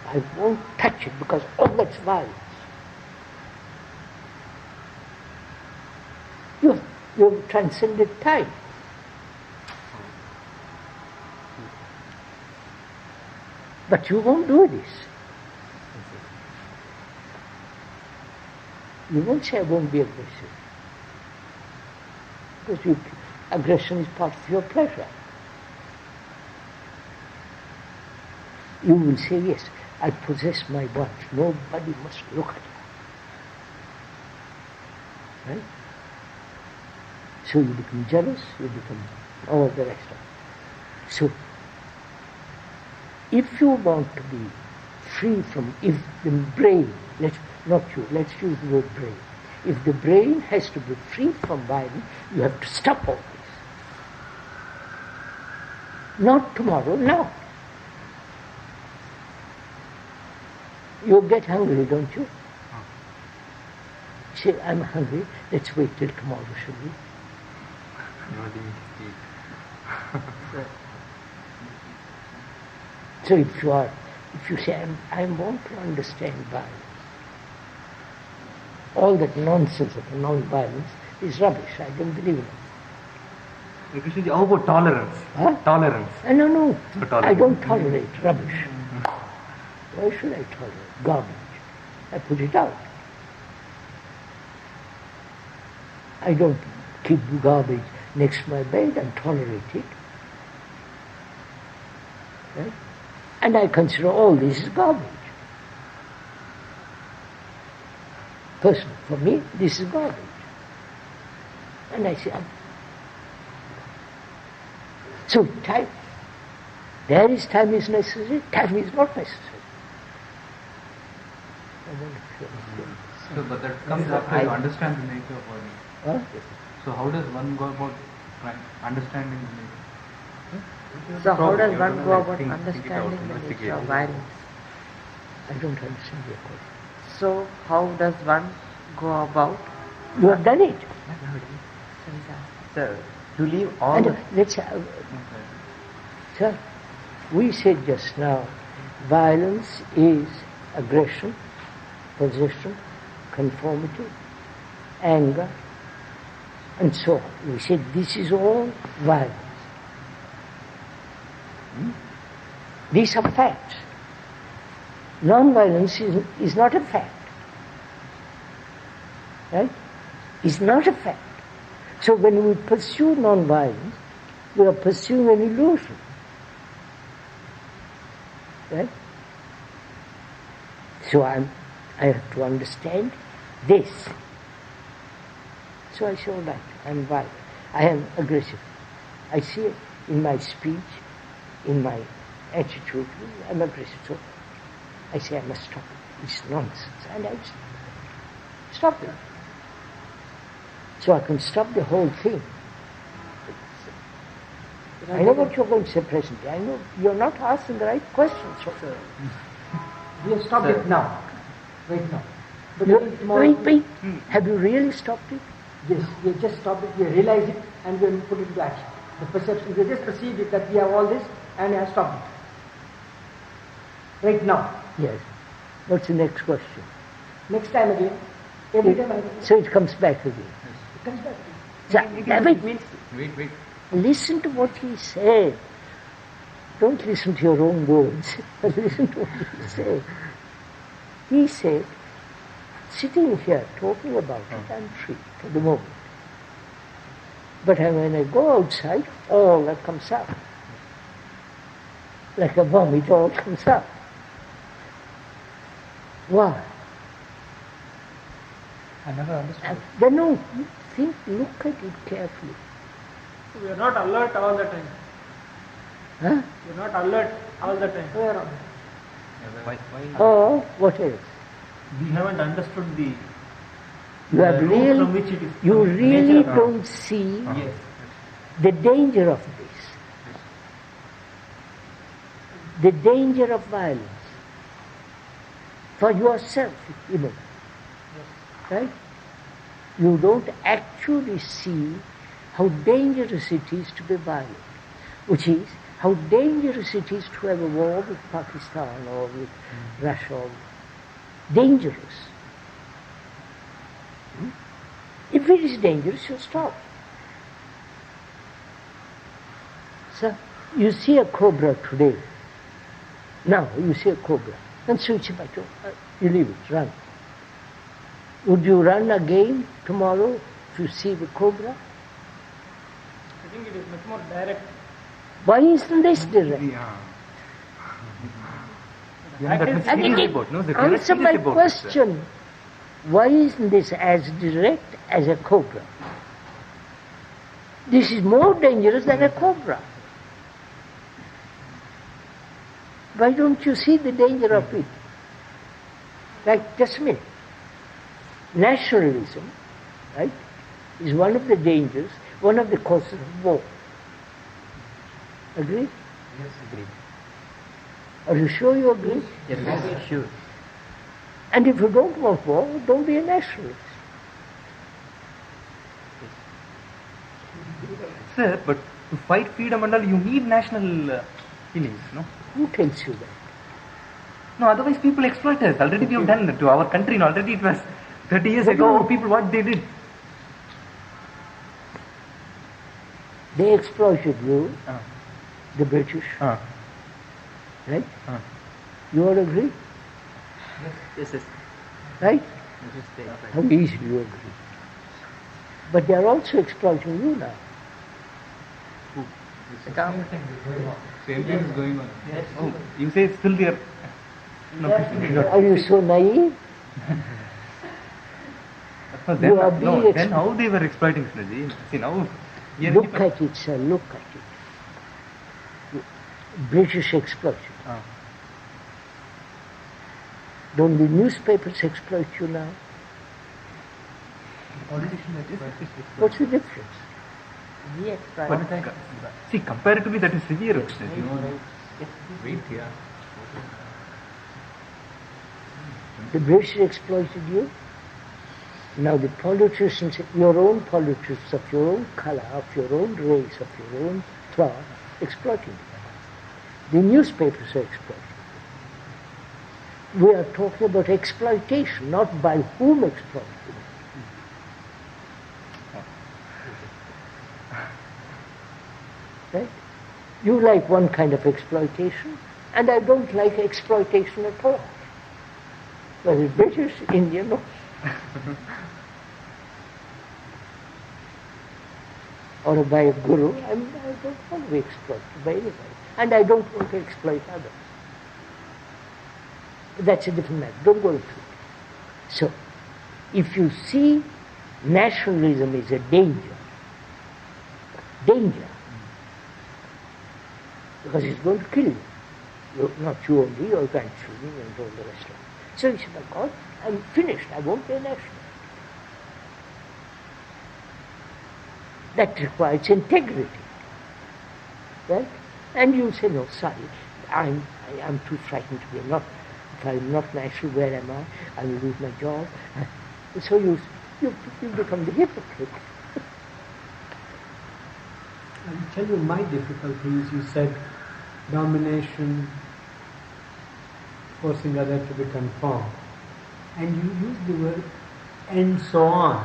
I won't touch it because all that's violence. You've transcended time. But you won't do this. You won't say I won't be aggressive. Because aggression is part of your pleasure. You will say, yes, I possess my wife. Nobody must look at her. Right? So you become jealous, you become all the rest of it. So, if you want to be free from, if the brain, let's use the word brain. If the brain has to be free from violence, you have to stop all this. Not tomorrow, now. You get hungry, don't you? Say, I'm hungry, let's wait till tomorrow, shall we? So if you say, I want to understand violence, all that nonsense of non-violence is rubbish. I don't believe in it. Krishnaji, how about tolerance? Huh? Tolerance. No. I don't tolerate rubbish. Why should I tolerate garbage? I put it out. I don't keep garbage next to my bed and tolerate it. Right? And I consider all this is garbage. Personally, for me, this is garbage. And I say, so time, there is time is necessary, time is not necessary. So, but that comes after you understand the nature of violence. Huh? So how does one go about understanding the nature? So how does one go about understanding the nature of violence? I don't understand your question. So how does one go about? You have done it. Sir, you leave all And let's sir, we said just now, violence is aggression, possession, conformity, anger, and so on. We said this is all violence. These are facts. Non-violence is not a fact. Right? It's not a fact. So when we pursue non-violence, we are pursuing an illusion. Right? So I have to understand this. So I say, all right, I'm violent. I am aggressive. I see it in my speech, in my attitude, I'm aggressive. So I say, I must stop it. It's nonsense. And I stop it. So I can stop the whole thing. I know what you're going to say presently. I know you're not asking the right questions. Sir, we have stopped it now. Right now. But wait. Have you really stopped it? Yes, we have just stopped it, we have realized it, and we have put it into action. The perception, we have just perceived it that we have all this, and we have stopped it. Right now. Yes. What's the next question? Next time again. Every time again. So it comes back again. It comes back again. Wait. Listen to what he said. Don't listen to your own words, but listen to what he said. He said, sitting here talking about it, I'm free for the moment. But when I go outside, all that comes out. Like a bomb, it all comes out. Why? I never understood. Then no, look at it carefully. We are not alert all the time. Huh? We are not alert all the time. Where are Or what else? We haven't understood the You have root from which it is. you the really nature of don't see Yes. the danger of this. The danger of violence. For yourself, even. Right? You don't actually see how dangerous it is to be violent. Which is, how dangerous it is to have a war with Pakistan or with Russia. Dangerous. If it is dangerous, you stop. So, you see a cobra today. Now, you see a cobra. And switch it back. You leave it, run. Would you run again tomorrow to see the cobra? I think it is much more direct. Why isn't this direct? Answer my question. Why isn't this as direct as a cobra? This is more dangerous than a cobra. Why don't you see the danger of it? Like, just a minute. Nationalism, right, is one of the dangers, one of the causes of war. Agree? Yes, agreed. Are you sure you agree? Yes, sure. And if you don't want war, don't be a nationalist. Sir, but to fight freedom and all, you need national feelings, no? Who tells you that? No, otherwise people exploit us. Already we have done to our country, and already it was 30 years ago, people what they did. They exploited you, the British, right? You all agree? Yes. Right? How easily you agree. But they are also exploiting you now. Same thing is going on. Yes. Oh, you say it's still there. No, are you so naive? Then, then how they were exploiting Krishnaji? See now. Look at it, sir, look at it. British exploited. Don't the newspapers exploit you now? What's the difference? But, see, comparatively that is severe. Wait here. The British exploited you. Now the politicians, your own politicians of your own color, of your own race, of your own class, exploiting you. The newspapers are exploiting you. We are talking about exploitation, not by whom exploiting. Right? You like one kind of exploitation, and I don't like exploitation at all. Whether British, Indian, or or by a guru, I don't want to be exploited by anybody. And I don't want to exploit others. That's a different matter. Don't go into it. So, if you see nationalism is a danger, because it's going to kill you. Not you only, your grandchildren and all the rest of it. So you say, my God, I'm finished. I won't be a nationalist. That requires integrity. Right? And you say, no, sorry, I'm too frightened to be not. If I'm not national, where am I? I will lose my job. So you become the hypocrite. I'll tell you my difficulty is you said domination, forcing others to be conformed. And you use the word and so on.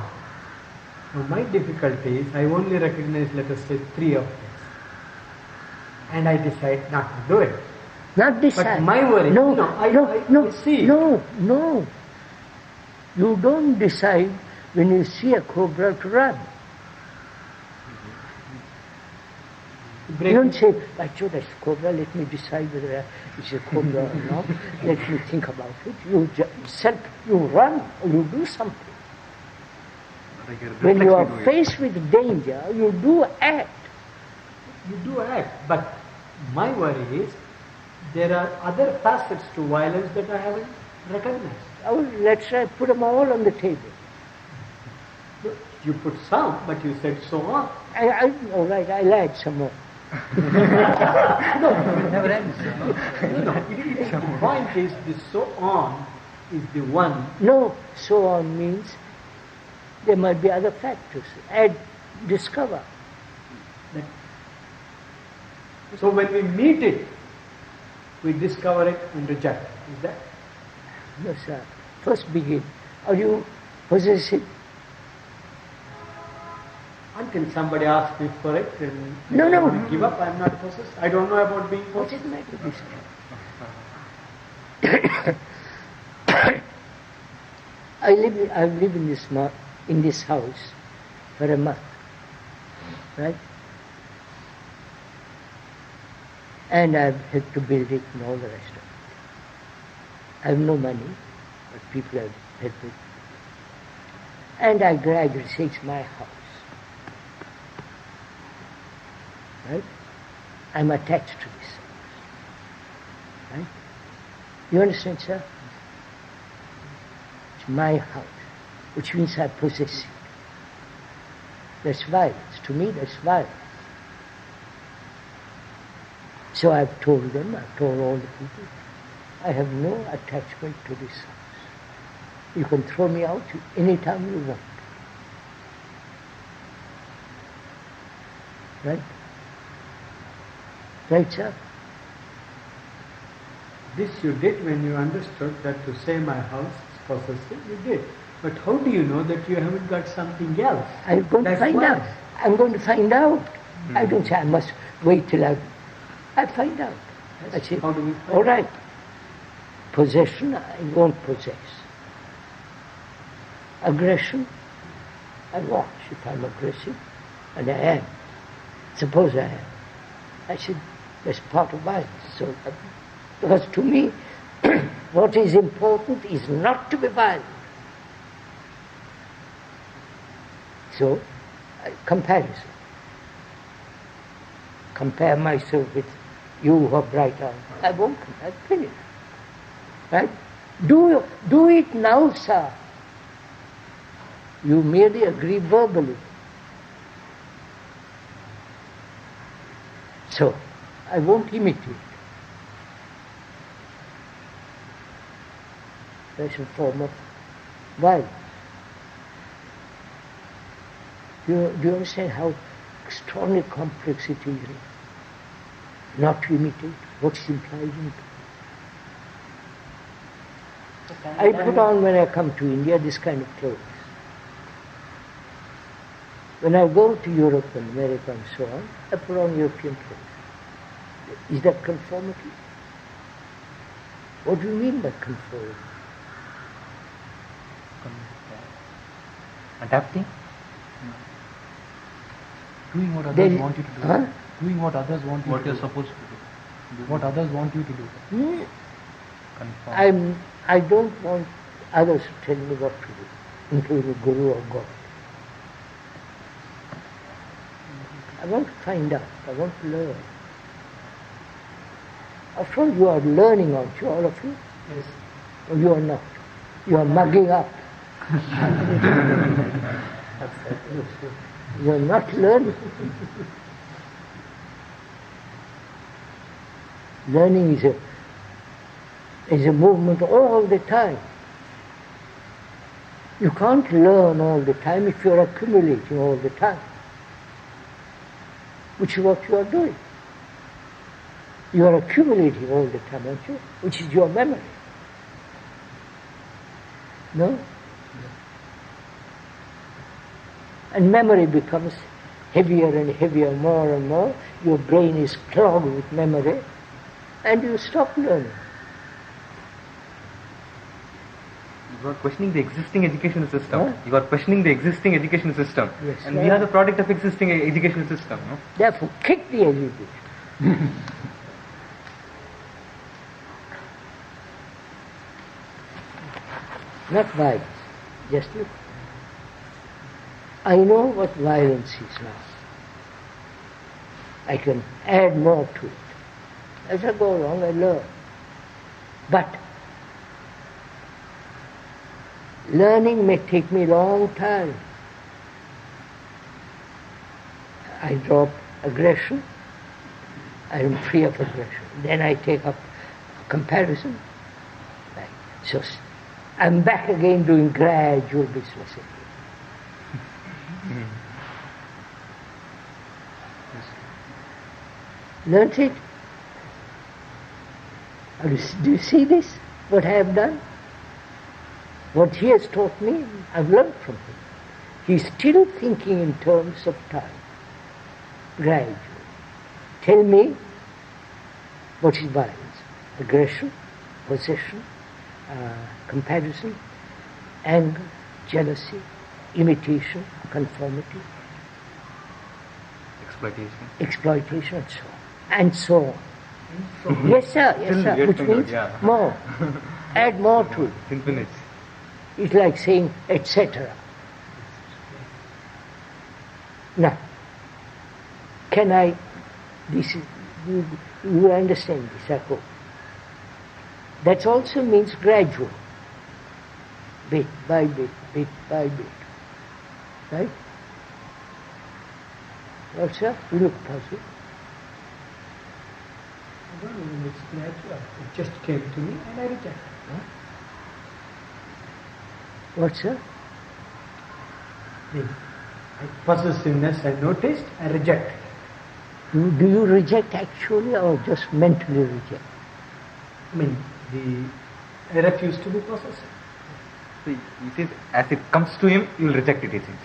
Now my difficulty is I only recognize, let us say, 3 of these. And I decide not to do it. Not decide. But my worry, no, see. No. You don't decide when you see a cobra to run. You don't say, I told that's a cobra, let me decide whether it's a cobra or not. Let me think about it. You run or you do something. When you are faced with danger, you do act. You do act, but my worry is there are other facets to violence that I haven't recognized. Let's put them all on the table. You put some, but you said so on. All right, I'll add some more. Never ends. The point is, the so on is the one. No, so on means there might be other factors. Discover. So when we meet it, we discover it and reject it. Is that? No, sir. First begin. Are you possessive? Until somebody asks me for it, and no. Give up. I'm not possessed. I don't know about being possessed. What is the matter with this? I've lived in this house for a month, right? And I've had to build it and all the rest of it. I have no money, but people have helped me. And I gradually say it's my house. Right? I'm attached to this house. Right? You understand, sir? It's my house, which means I possess it. That's violence. To me, that's violence. So I've told them, I've told all the people, I have no attachment to this house. You can throw me out any time you want. Right? Right, sir? This you did when you understood that to say my house is possessive, you did. But how do you know that you haven't got something else? I'm going to find out. I'm going to find out. I don't say I must wait till I find out. I say, how do we find all right, possession I won't possess. Aggression, I watch if I'm aggressive, and I am. Suppose I am. I said, that's part of violence. So, because to me, what is important is not to be violent. So, comparison. Compare myself with you who are bright eyed. I won't compare. Finish. Right? Do it now, sir. You merely agree verbally. So, I won't imitate. That's a form of violence. Do you understand how extraordinarily complex it is? Not to imitate what's implied in it. I put on, when I come to India, this kind of clothes. When I go to Europe and America and so on, I put on European clothes. Is that conformity? What do you mean by conformity? Adapting? Doing what others want you to do. Huh? Doing what others want you to do. What you're supposed to do. What others want you to do. I don't want others to tell me what to do, including Guru or God. I want to find out. I want to learn. After all, you are learning, aren't you, all of you? Yes. Or you are not. You are mugging up. You are not learning. Learning is a movement all the time. You can't learn all the time if you are accumulating all the time, which is what you are doing. You are accumulating all the time, aren't you? Which is your memory. No? And memory becomes heavier and heavier, more and more. Your brain is clogged with memory, and you stop learning. You are questioning the existing educational system. Huh? You are questioning the existing educational system. Yes, and we are the product of existing educational system. No? Therefore, kick the education. Not violence. Just look. I know what violence is now. I can add more to it. As I go along, I learn. But learning may take me a long time. I drop aggression. I am free of aggression. Then I take up comparison. Right. So I'm back again doing gradual business again. Learned it? Do you see this? What I have done? What he has taught me, I've learned from him. He's still thinking in terms of time. Gradually. Tell me what is violence? Aggression, possession, comparison, anger, jealousy, imitation, conformity, Exploitation. exploitation, and so on. And so on. Yes, sir. Yes, sir. Which means more. Add more to it. Infinite. It's like saying etc. Now, can I? This is you understand this, I hope. That also means gradual, bit by bit, bit by bit, right? Well, sir, you look puzzled. I don't even it's natural. It just came to me and I rejected it. Huh? What, sir? The possessiveness I noticed, I rejected. Do you reject actually or just mentally reject? I mean, I refuse to be possessive. So he says, as it comes to him, you will reject it, he says.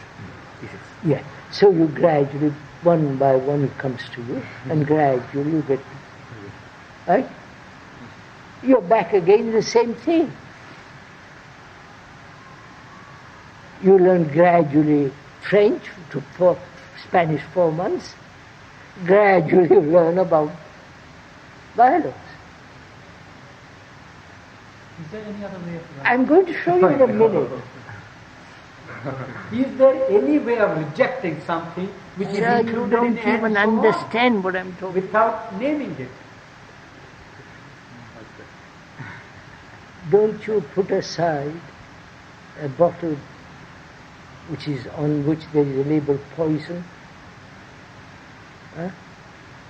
Yeah. So you gradually, one by one it comes to you, and gradually you get, right? You're back again the same thing. You learn gradually French, for Spanish 4 months. Gradually you learn about violence. Is there any other way of learning? I'm going to show you in a minute. Is there any way of rejecting something which is Sir, you included don't in and even so on, understand what I'm talking without naming it? Don't you put aside a bottle which is on which there is a label poison? Huh?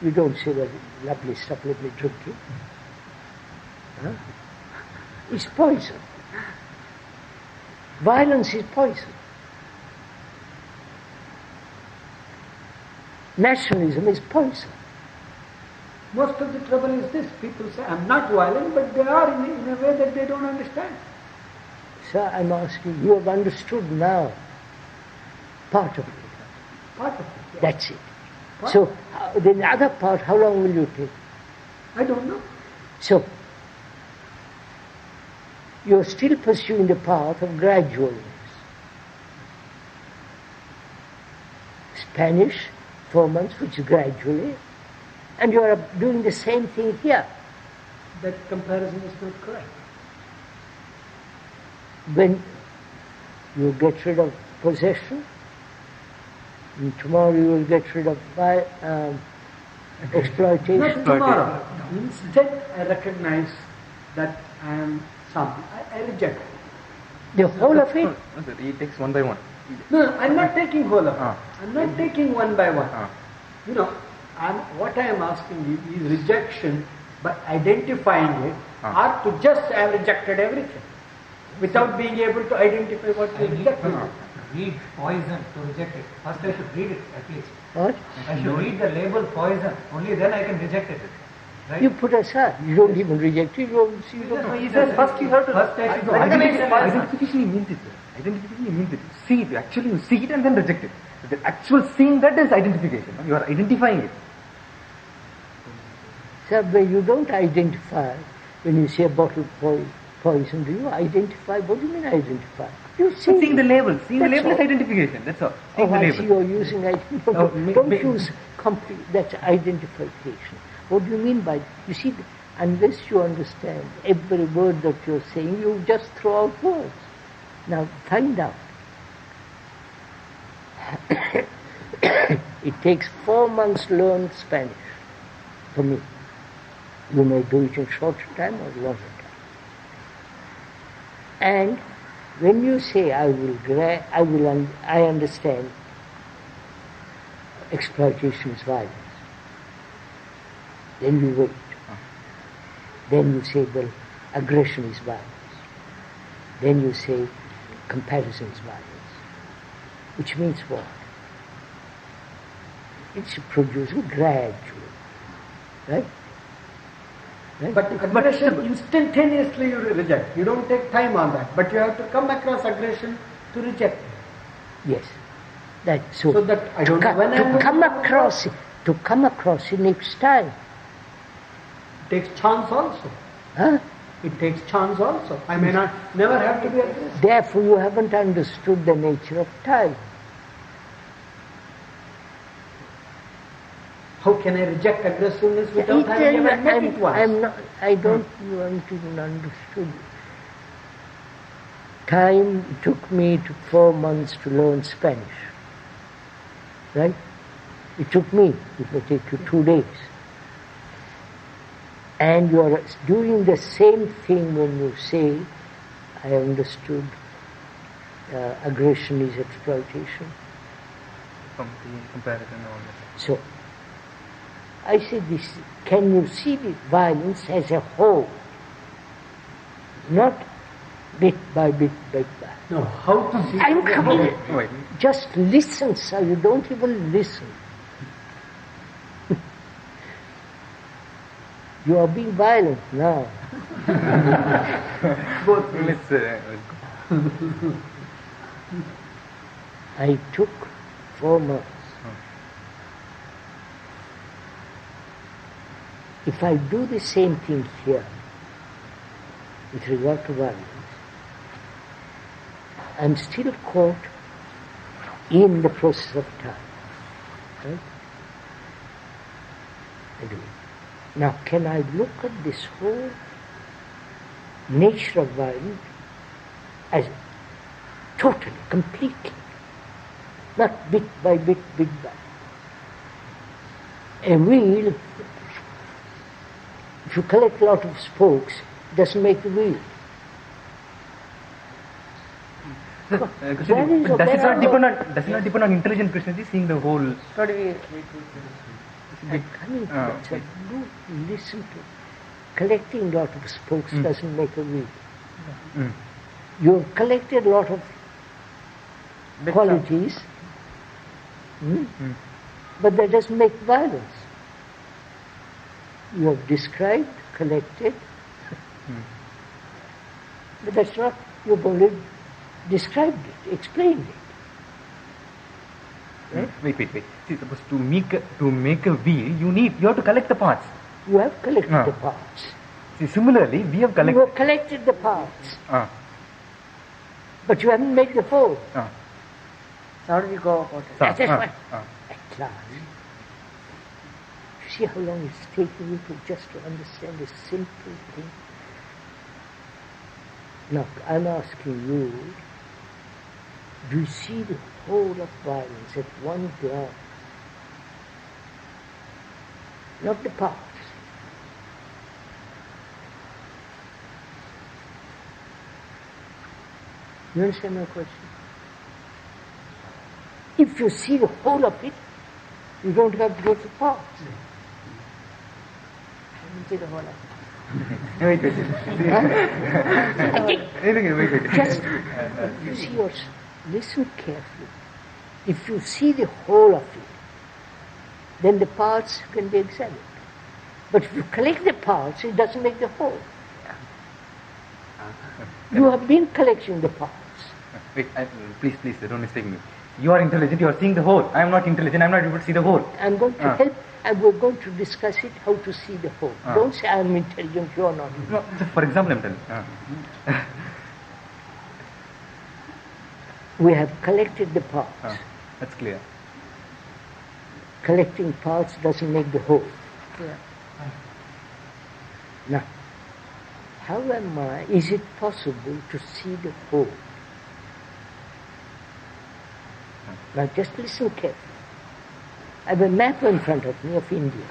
You don't say, well, lovely stuff, let me drink it. Huh? It's poison. Violence is poison. Nationalism is poison. Most of the trouble is this. People say, I'm not violent, but they are in a way that they don't understand. Sir, I'm asking, you have understood now part of it. Part of it. Yeah. That's it. So, the other part, how long will you take? I don't know. So, you're still pursuing the path of gradualness. Spanish, 4 months, which is gradually, and you are doing the same thing here. That comparison is not correct. When you get rid of possession, and tomorrow you will get rid of exploitation. Not tomorrow. Instead, I recognize that I am something. I reject it. The whole of it? No, sir, he takes one by one. No, I'm not taking whole of it. I'm not taking one by one. You know, what I am asking you is rejection by identifying it, or to just have rejected everything without being able to identify what you rejected. Read poison to reject it. First I should read it at least. What? I should read the label poison. Only then I can reject it. Right? You put aside. You don't even reject it. You don't see. He says first you have to. Identification means it. Identification means it. See it. Actually, you see it and then reject it. The actual seeing that is identification. You are identifying it. Sir, but you don't identify when you say a bottle of poison. Do you identify? What do you mean identify? You see. Seeing the label. Seeing the label is identification. That's all. Seeing the I label. see you're using identification. Don't use complete. That's identification. What do you mean by? You see, unless you understand every word that you're saying, you just throw out words. Now find out. It takes 4 months to learn Spanish. For me, you may do it in shorter time or longer time. And when you say I understand exploitation is violence, then you wait. Then you say, well, aggression is violence. Then you say comparison is violence. Which means what? It's producing gradually. Right? Right? But aggression instantaneously you reject. You don't take time on that. But you have to come across aggression to reject it. Yes. So that I don't know when to come across it needs time. It takes chance also. Huh? It takes chance also. I may never have to be aggressive. Therefore you haven't understood the nature of time. How can I reject aggressiveness without having ever met it once? I don't even understood. Time took me 4 months to learn Spanish. Right? It took me, it will take you 2 days. And you are doing the same thing when you say, I understood aggression is exploitation. From the comparison and all that. So, I say this, can you see the violence as a whole? Not bit by bit by. No, how to see I'm coming. Wait. Just listen, sir, you don't even listen. You are being violent now. I took 4 months. If I do the same thing here, with regard to violence, I'm still caught in the process of time. Right? Anyway. Now, can I look at this whole nature of violence as totally, completely, not bit by bit by. A wheel, if you collect a lot of spokes, it doesn't make the wheel. Does it not depend on intelligent Krishnaji seeing the whole? Listen to collecting a lot of spokes doesn't make a wheel. You've collected a lot of qualities, but that doesn't make violence. You have described, collected, but that's not, you've only described it, explained it. Right? Wait. See, suppose to make a wheel, you have to collect the parts. You have collected the parts. See, similarly, we have collected. You have collected the parts, but you haven't made the whole. So how do we go about it? That's what. At last, you see how long it's taken you to just to understand a simple thing. Now, I'm asking you. Do you see the whole of violence at one glance? Not the parts. You understand my question? If you see the whole of it, you don't have to go to parts. I didn't see the whole of it. Wait. Just, you see yourself. Listen carefully. If you see the whole of it, then the parts can be examined. But if you collect the parts, it doesn't make the whole. You have been collecting the parts. Wait, please, don't mistake me. You are intelligent, you are seeing the whole. I am not intelligent, I am not able to see the whole. I'm going to help, and we're going to discuss it, how to see the whole. Don't say I'm intelligent, you are not. No, for example, I'm telling. We have collected the parts. That's clear. Collecting parts doesn't make the whole. Yeah. Now, how is it possible to see the whole? Now just listen carefully. I have a map in front of me of India.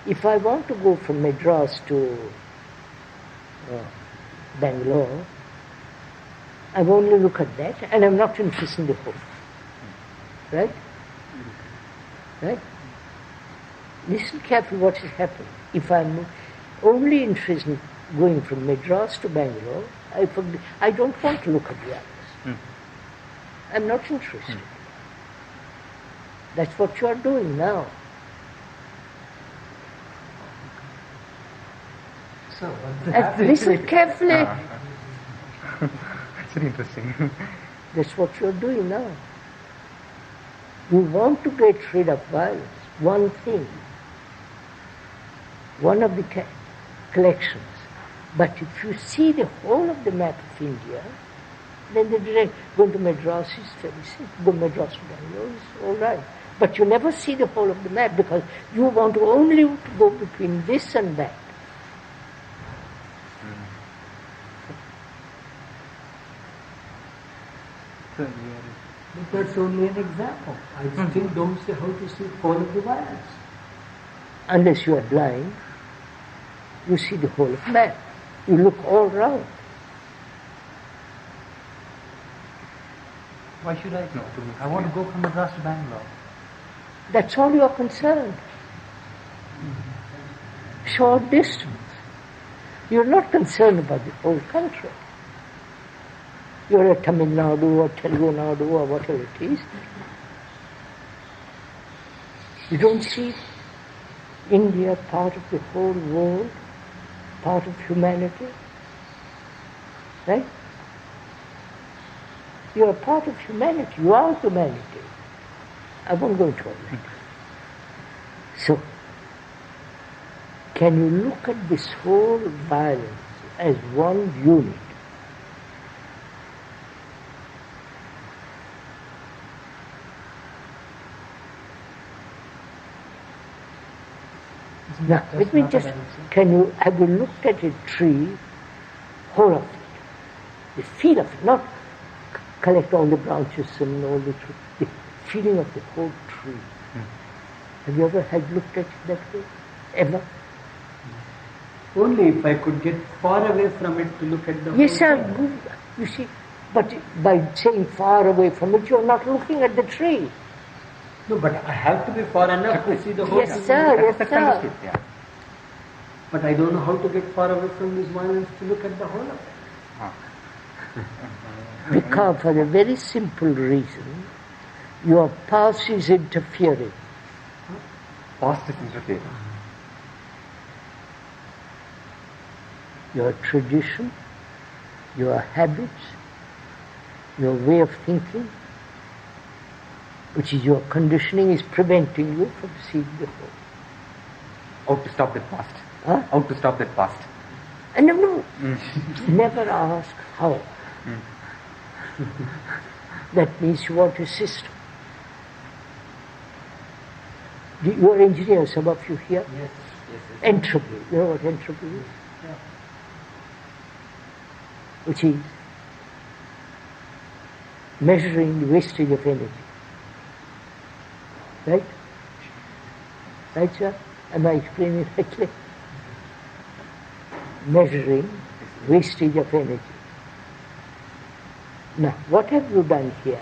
If I want to go from Madras to Bangalore, I only look at that and I'm not interested in the whole. Right? Right? Listen carefully what is happening. If I'm only interested in going from Madras to Bangalore, I don't want to look at the others. I'm not interested. That's what you are doing now. So, listen carefully. That's very interesting. That's what you are doing now. You want to get rid of violence. One thing. One of the collections. But if you see the whole of the map of India, then the direct going to Madras is very simple. Go Madras to Bangalore is all right. But you never see the whole of the map because you want to only to go between this and that. But that's only an example. I still don't see how to see whole of the violence. Unless you are blind, you see the whole of map. You look all round. Why should I know? I want to go from Madras to Bangalore. That's all you are concerned. Short distance. You're not concerned about the whole country. You're a Tamil Nadu or Telugu Nadu or whatever it is. You don't see India part of the whole world, part of humanity. Right? You're a part of humanity. You are humanity. I won't go into all that. So, can you look at this whole violence as one unit? Now, let me just, have you looked at a tree, whole of it, the feel of it, not collect all the branches and all the feeling of the whole tree. Have you ever had looked at it that way? Ever? Only if I could get far away from it to look at the whole Yes, sir. thing. Good. You see, but by saying far away from it, you're not looking at the tree. No, but I have to be far enough to see the whole Yes, thing. sir. Yes, sir. Yeah. But I don't know how to get far away from this violence to look at the whole of it. Because for a very simple reason, your past is interfering. Past is interfering. Your tradition, your habits, your way of thinking, which is your conditioning, is preventing you from seeing the whole. How to stop that past? Huh? How to stop that past? And no, never ask how. That means you want a system. You are engineers, some of you here? Yes. Entropy. You know what entropy is? Yeah. Which is measuring the wastage of energy. Right? Right, sir? Am I explaining it correctly? Measuring wastage of energy. Now, what have you done here?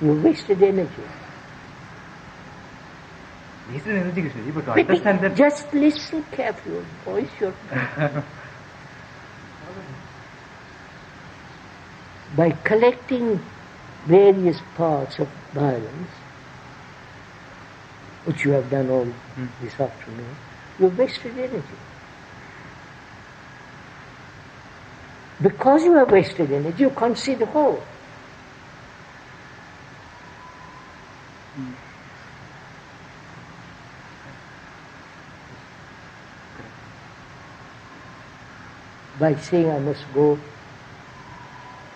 You wasted energy. This is energy, Krishnaji, but to understand that... Just listen carefully, voice your... By collecting various parts of violence, which you have done all this afternoon, you have wasted energy. Because you have wasted energy, you can't see the whole. By saying I must go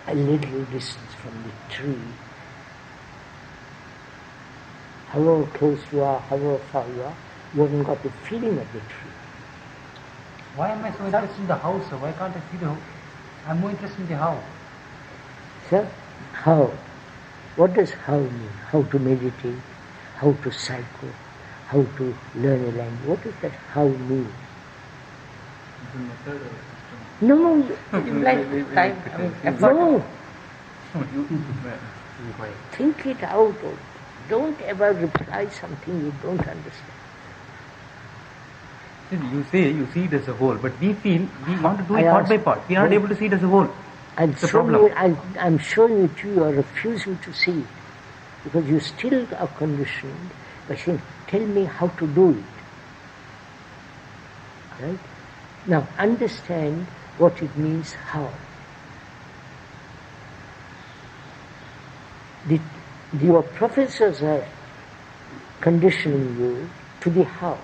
a little distance from the tree, however close you are, however far you haven't got the feeling of the tree. Why am I so interested in the how, sir? Why can't I see the how? I'm more interested in the how. Sir, how? What does how mean? How to meditate, how to cycle, how to learn a language. What does that how mean? The method or No, Like time, I mean, effort. no. system. Think it out. Don't ever reply something you don't understand. You say you see it as a whole, but we feel we want to do I it part asked- by part. We are not able to see it as a whole. I'm It's a showing problem. you, I'm showing it to you, you're refusing to see it. Because you still are conditioned by saying, tell me how to do it. Right? Now, understand what it means how. Your professors are conditioning you to the how.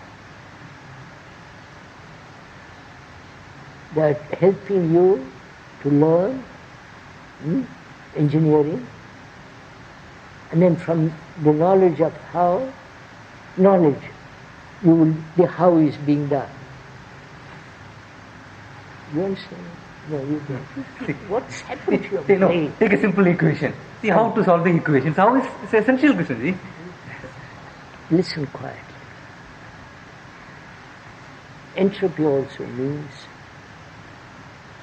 They are helping you to learn engineering, And then from the knowledge of how, the how is being done. You understand? No, you don't. What's happened to your brain? Take a simple equation. See how to solve the equations. How is it's essential, Krishnaji. Listen quietly. Entropy also means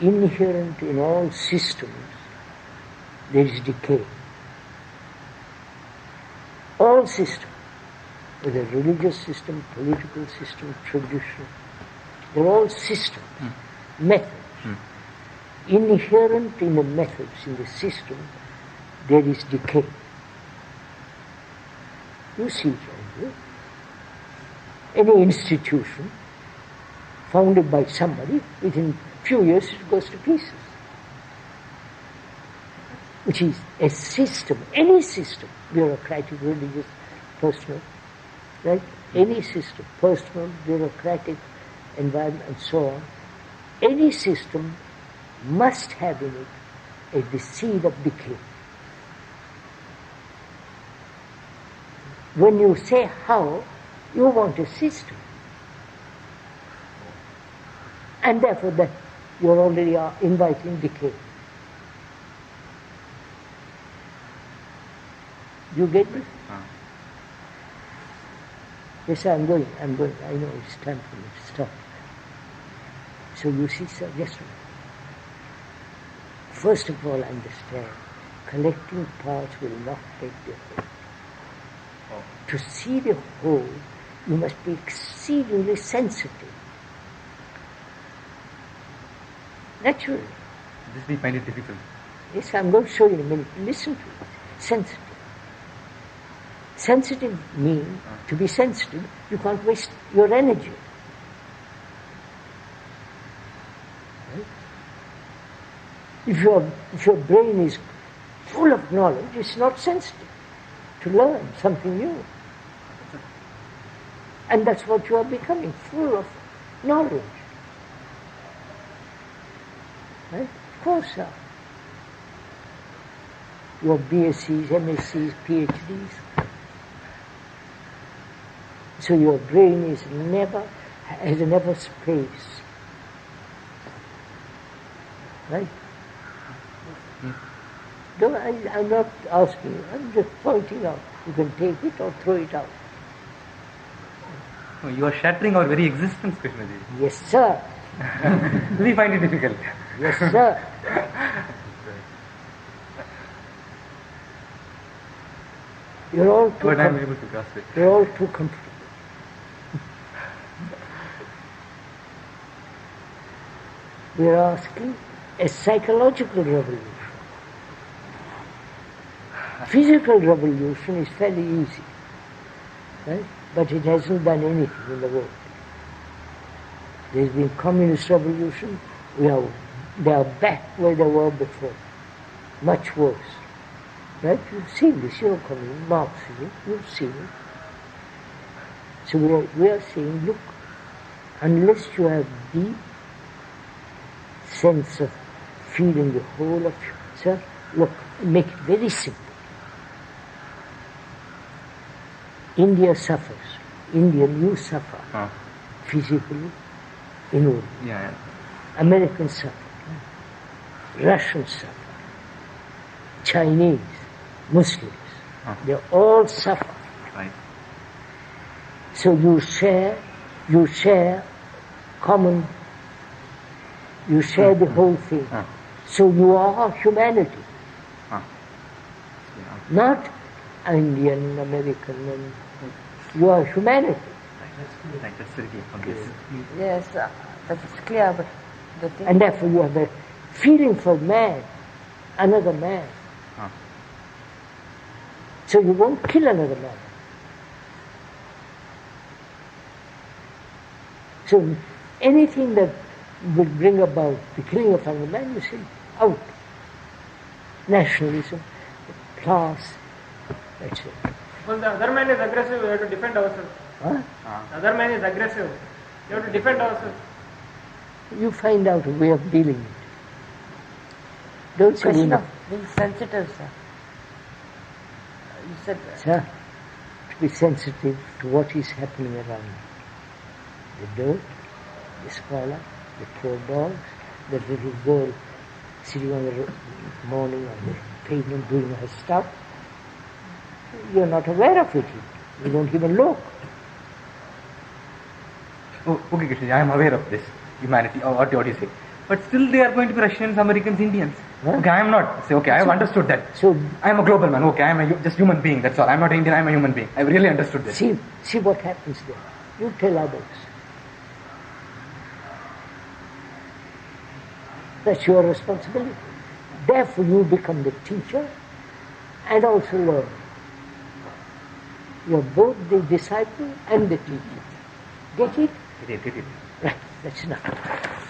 inherent in all systems there is decay. All systems, whether religious system, political system, tradition, they're all systems, methods. Inherent in the methods, in the system, there is decay. You see it right here. Any institution founded by somebody, within few years it goes to pieces. Which is a system, any system, bureaucratic, religious, personal, right? Any system, personal, bureaucratic, environment, and so on, any system must have in it the seed of decay. When you say how, you want a system. And therefore that you're already inviting decay. You get this? Yes, I'm going. I know it's time for me to stop. So you see, sir, just a minute. First of all, understand, collecting parts will not take the whole. To see the whole, you must be exceedingly sensitive. Naturally. This we find it difficult. Yes, I'm going to show you in a minute. Listen to it. Sensitive. Sensitive means, to be sensitive, you can't waste your energy. Right? If your brain is full of knowledge, it's not sensitive to learn something new. And that's what you are becoming, full of knowledge. Right? Of course, sir. Your BScs, MScs, PhDs. So your brain has never space. Right? No, I'm not asking you, I'm just pointing out. You can take it or throw it out. Oh, you are shattering our very existence, Krishnaji. Yes, sir. We find it difficult. Yes, sir. You're all too but I'm able to grasp it. You're all too comfortable. We're asking a psychological revolution. Physical revolution is fairly easy, right? But it hasn't done anything in the world. There's been communist revolution. They are back where they were before, much worse. Right? You've seen this, you're coming, Marxism, you've seen it. So we are saying, look, unless you have deep sense of feeling the whole of yourself, look, make it very simple. India suffers. You suffer. Physically, inwardly. Yeah. Americans suffer. Russians suffer. Chinese, Muslims, they all suffer. Right. So you share common, you share the whole thing. So you are humanity. Not Indian, American, and you are humanity. Right, that's very clear. Yes, that's clear, but the thing... And therefore you have a feeling for man, another man. So you won't kill another man. So anything that will bring about the killing of another man, you say, out. Nationalism, class, that's it. When the other man is aggressive, we have to defend ourselves. Huh? The other man is aggressive. We have to defend ourselves. You find out a way of dealing with it. Don't say Question of being sensitive, sir. You said Sir, to be sensitive to what is happening around you. The dirt, the squalor, the poor dogs, the little girl sitting on the morning on the pavement doing her stuff. You're not aware of it. You don't even look. Oh, okay, Krishna, I am aware of this humanity, or what you say. But still, they are going to be Russians, Americans, Indians. Huh? Okay, I am not. Say, okay, I have understood that. So I am a global man. Okay, I am just human being. That's all. I am not Indian. I am a human being. I have really understood this. see what happens there. You tell others. That's your responsibility. Therefore, you become the teacher and also learner. You're both the disciple and the teacher. Get it? Get it. Right, that's enough.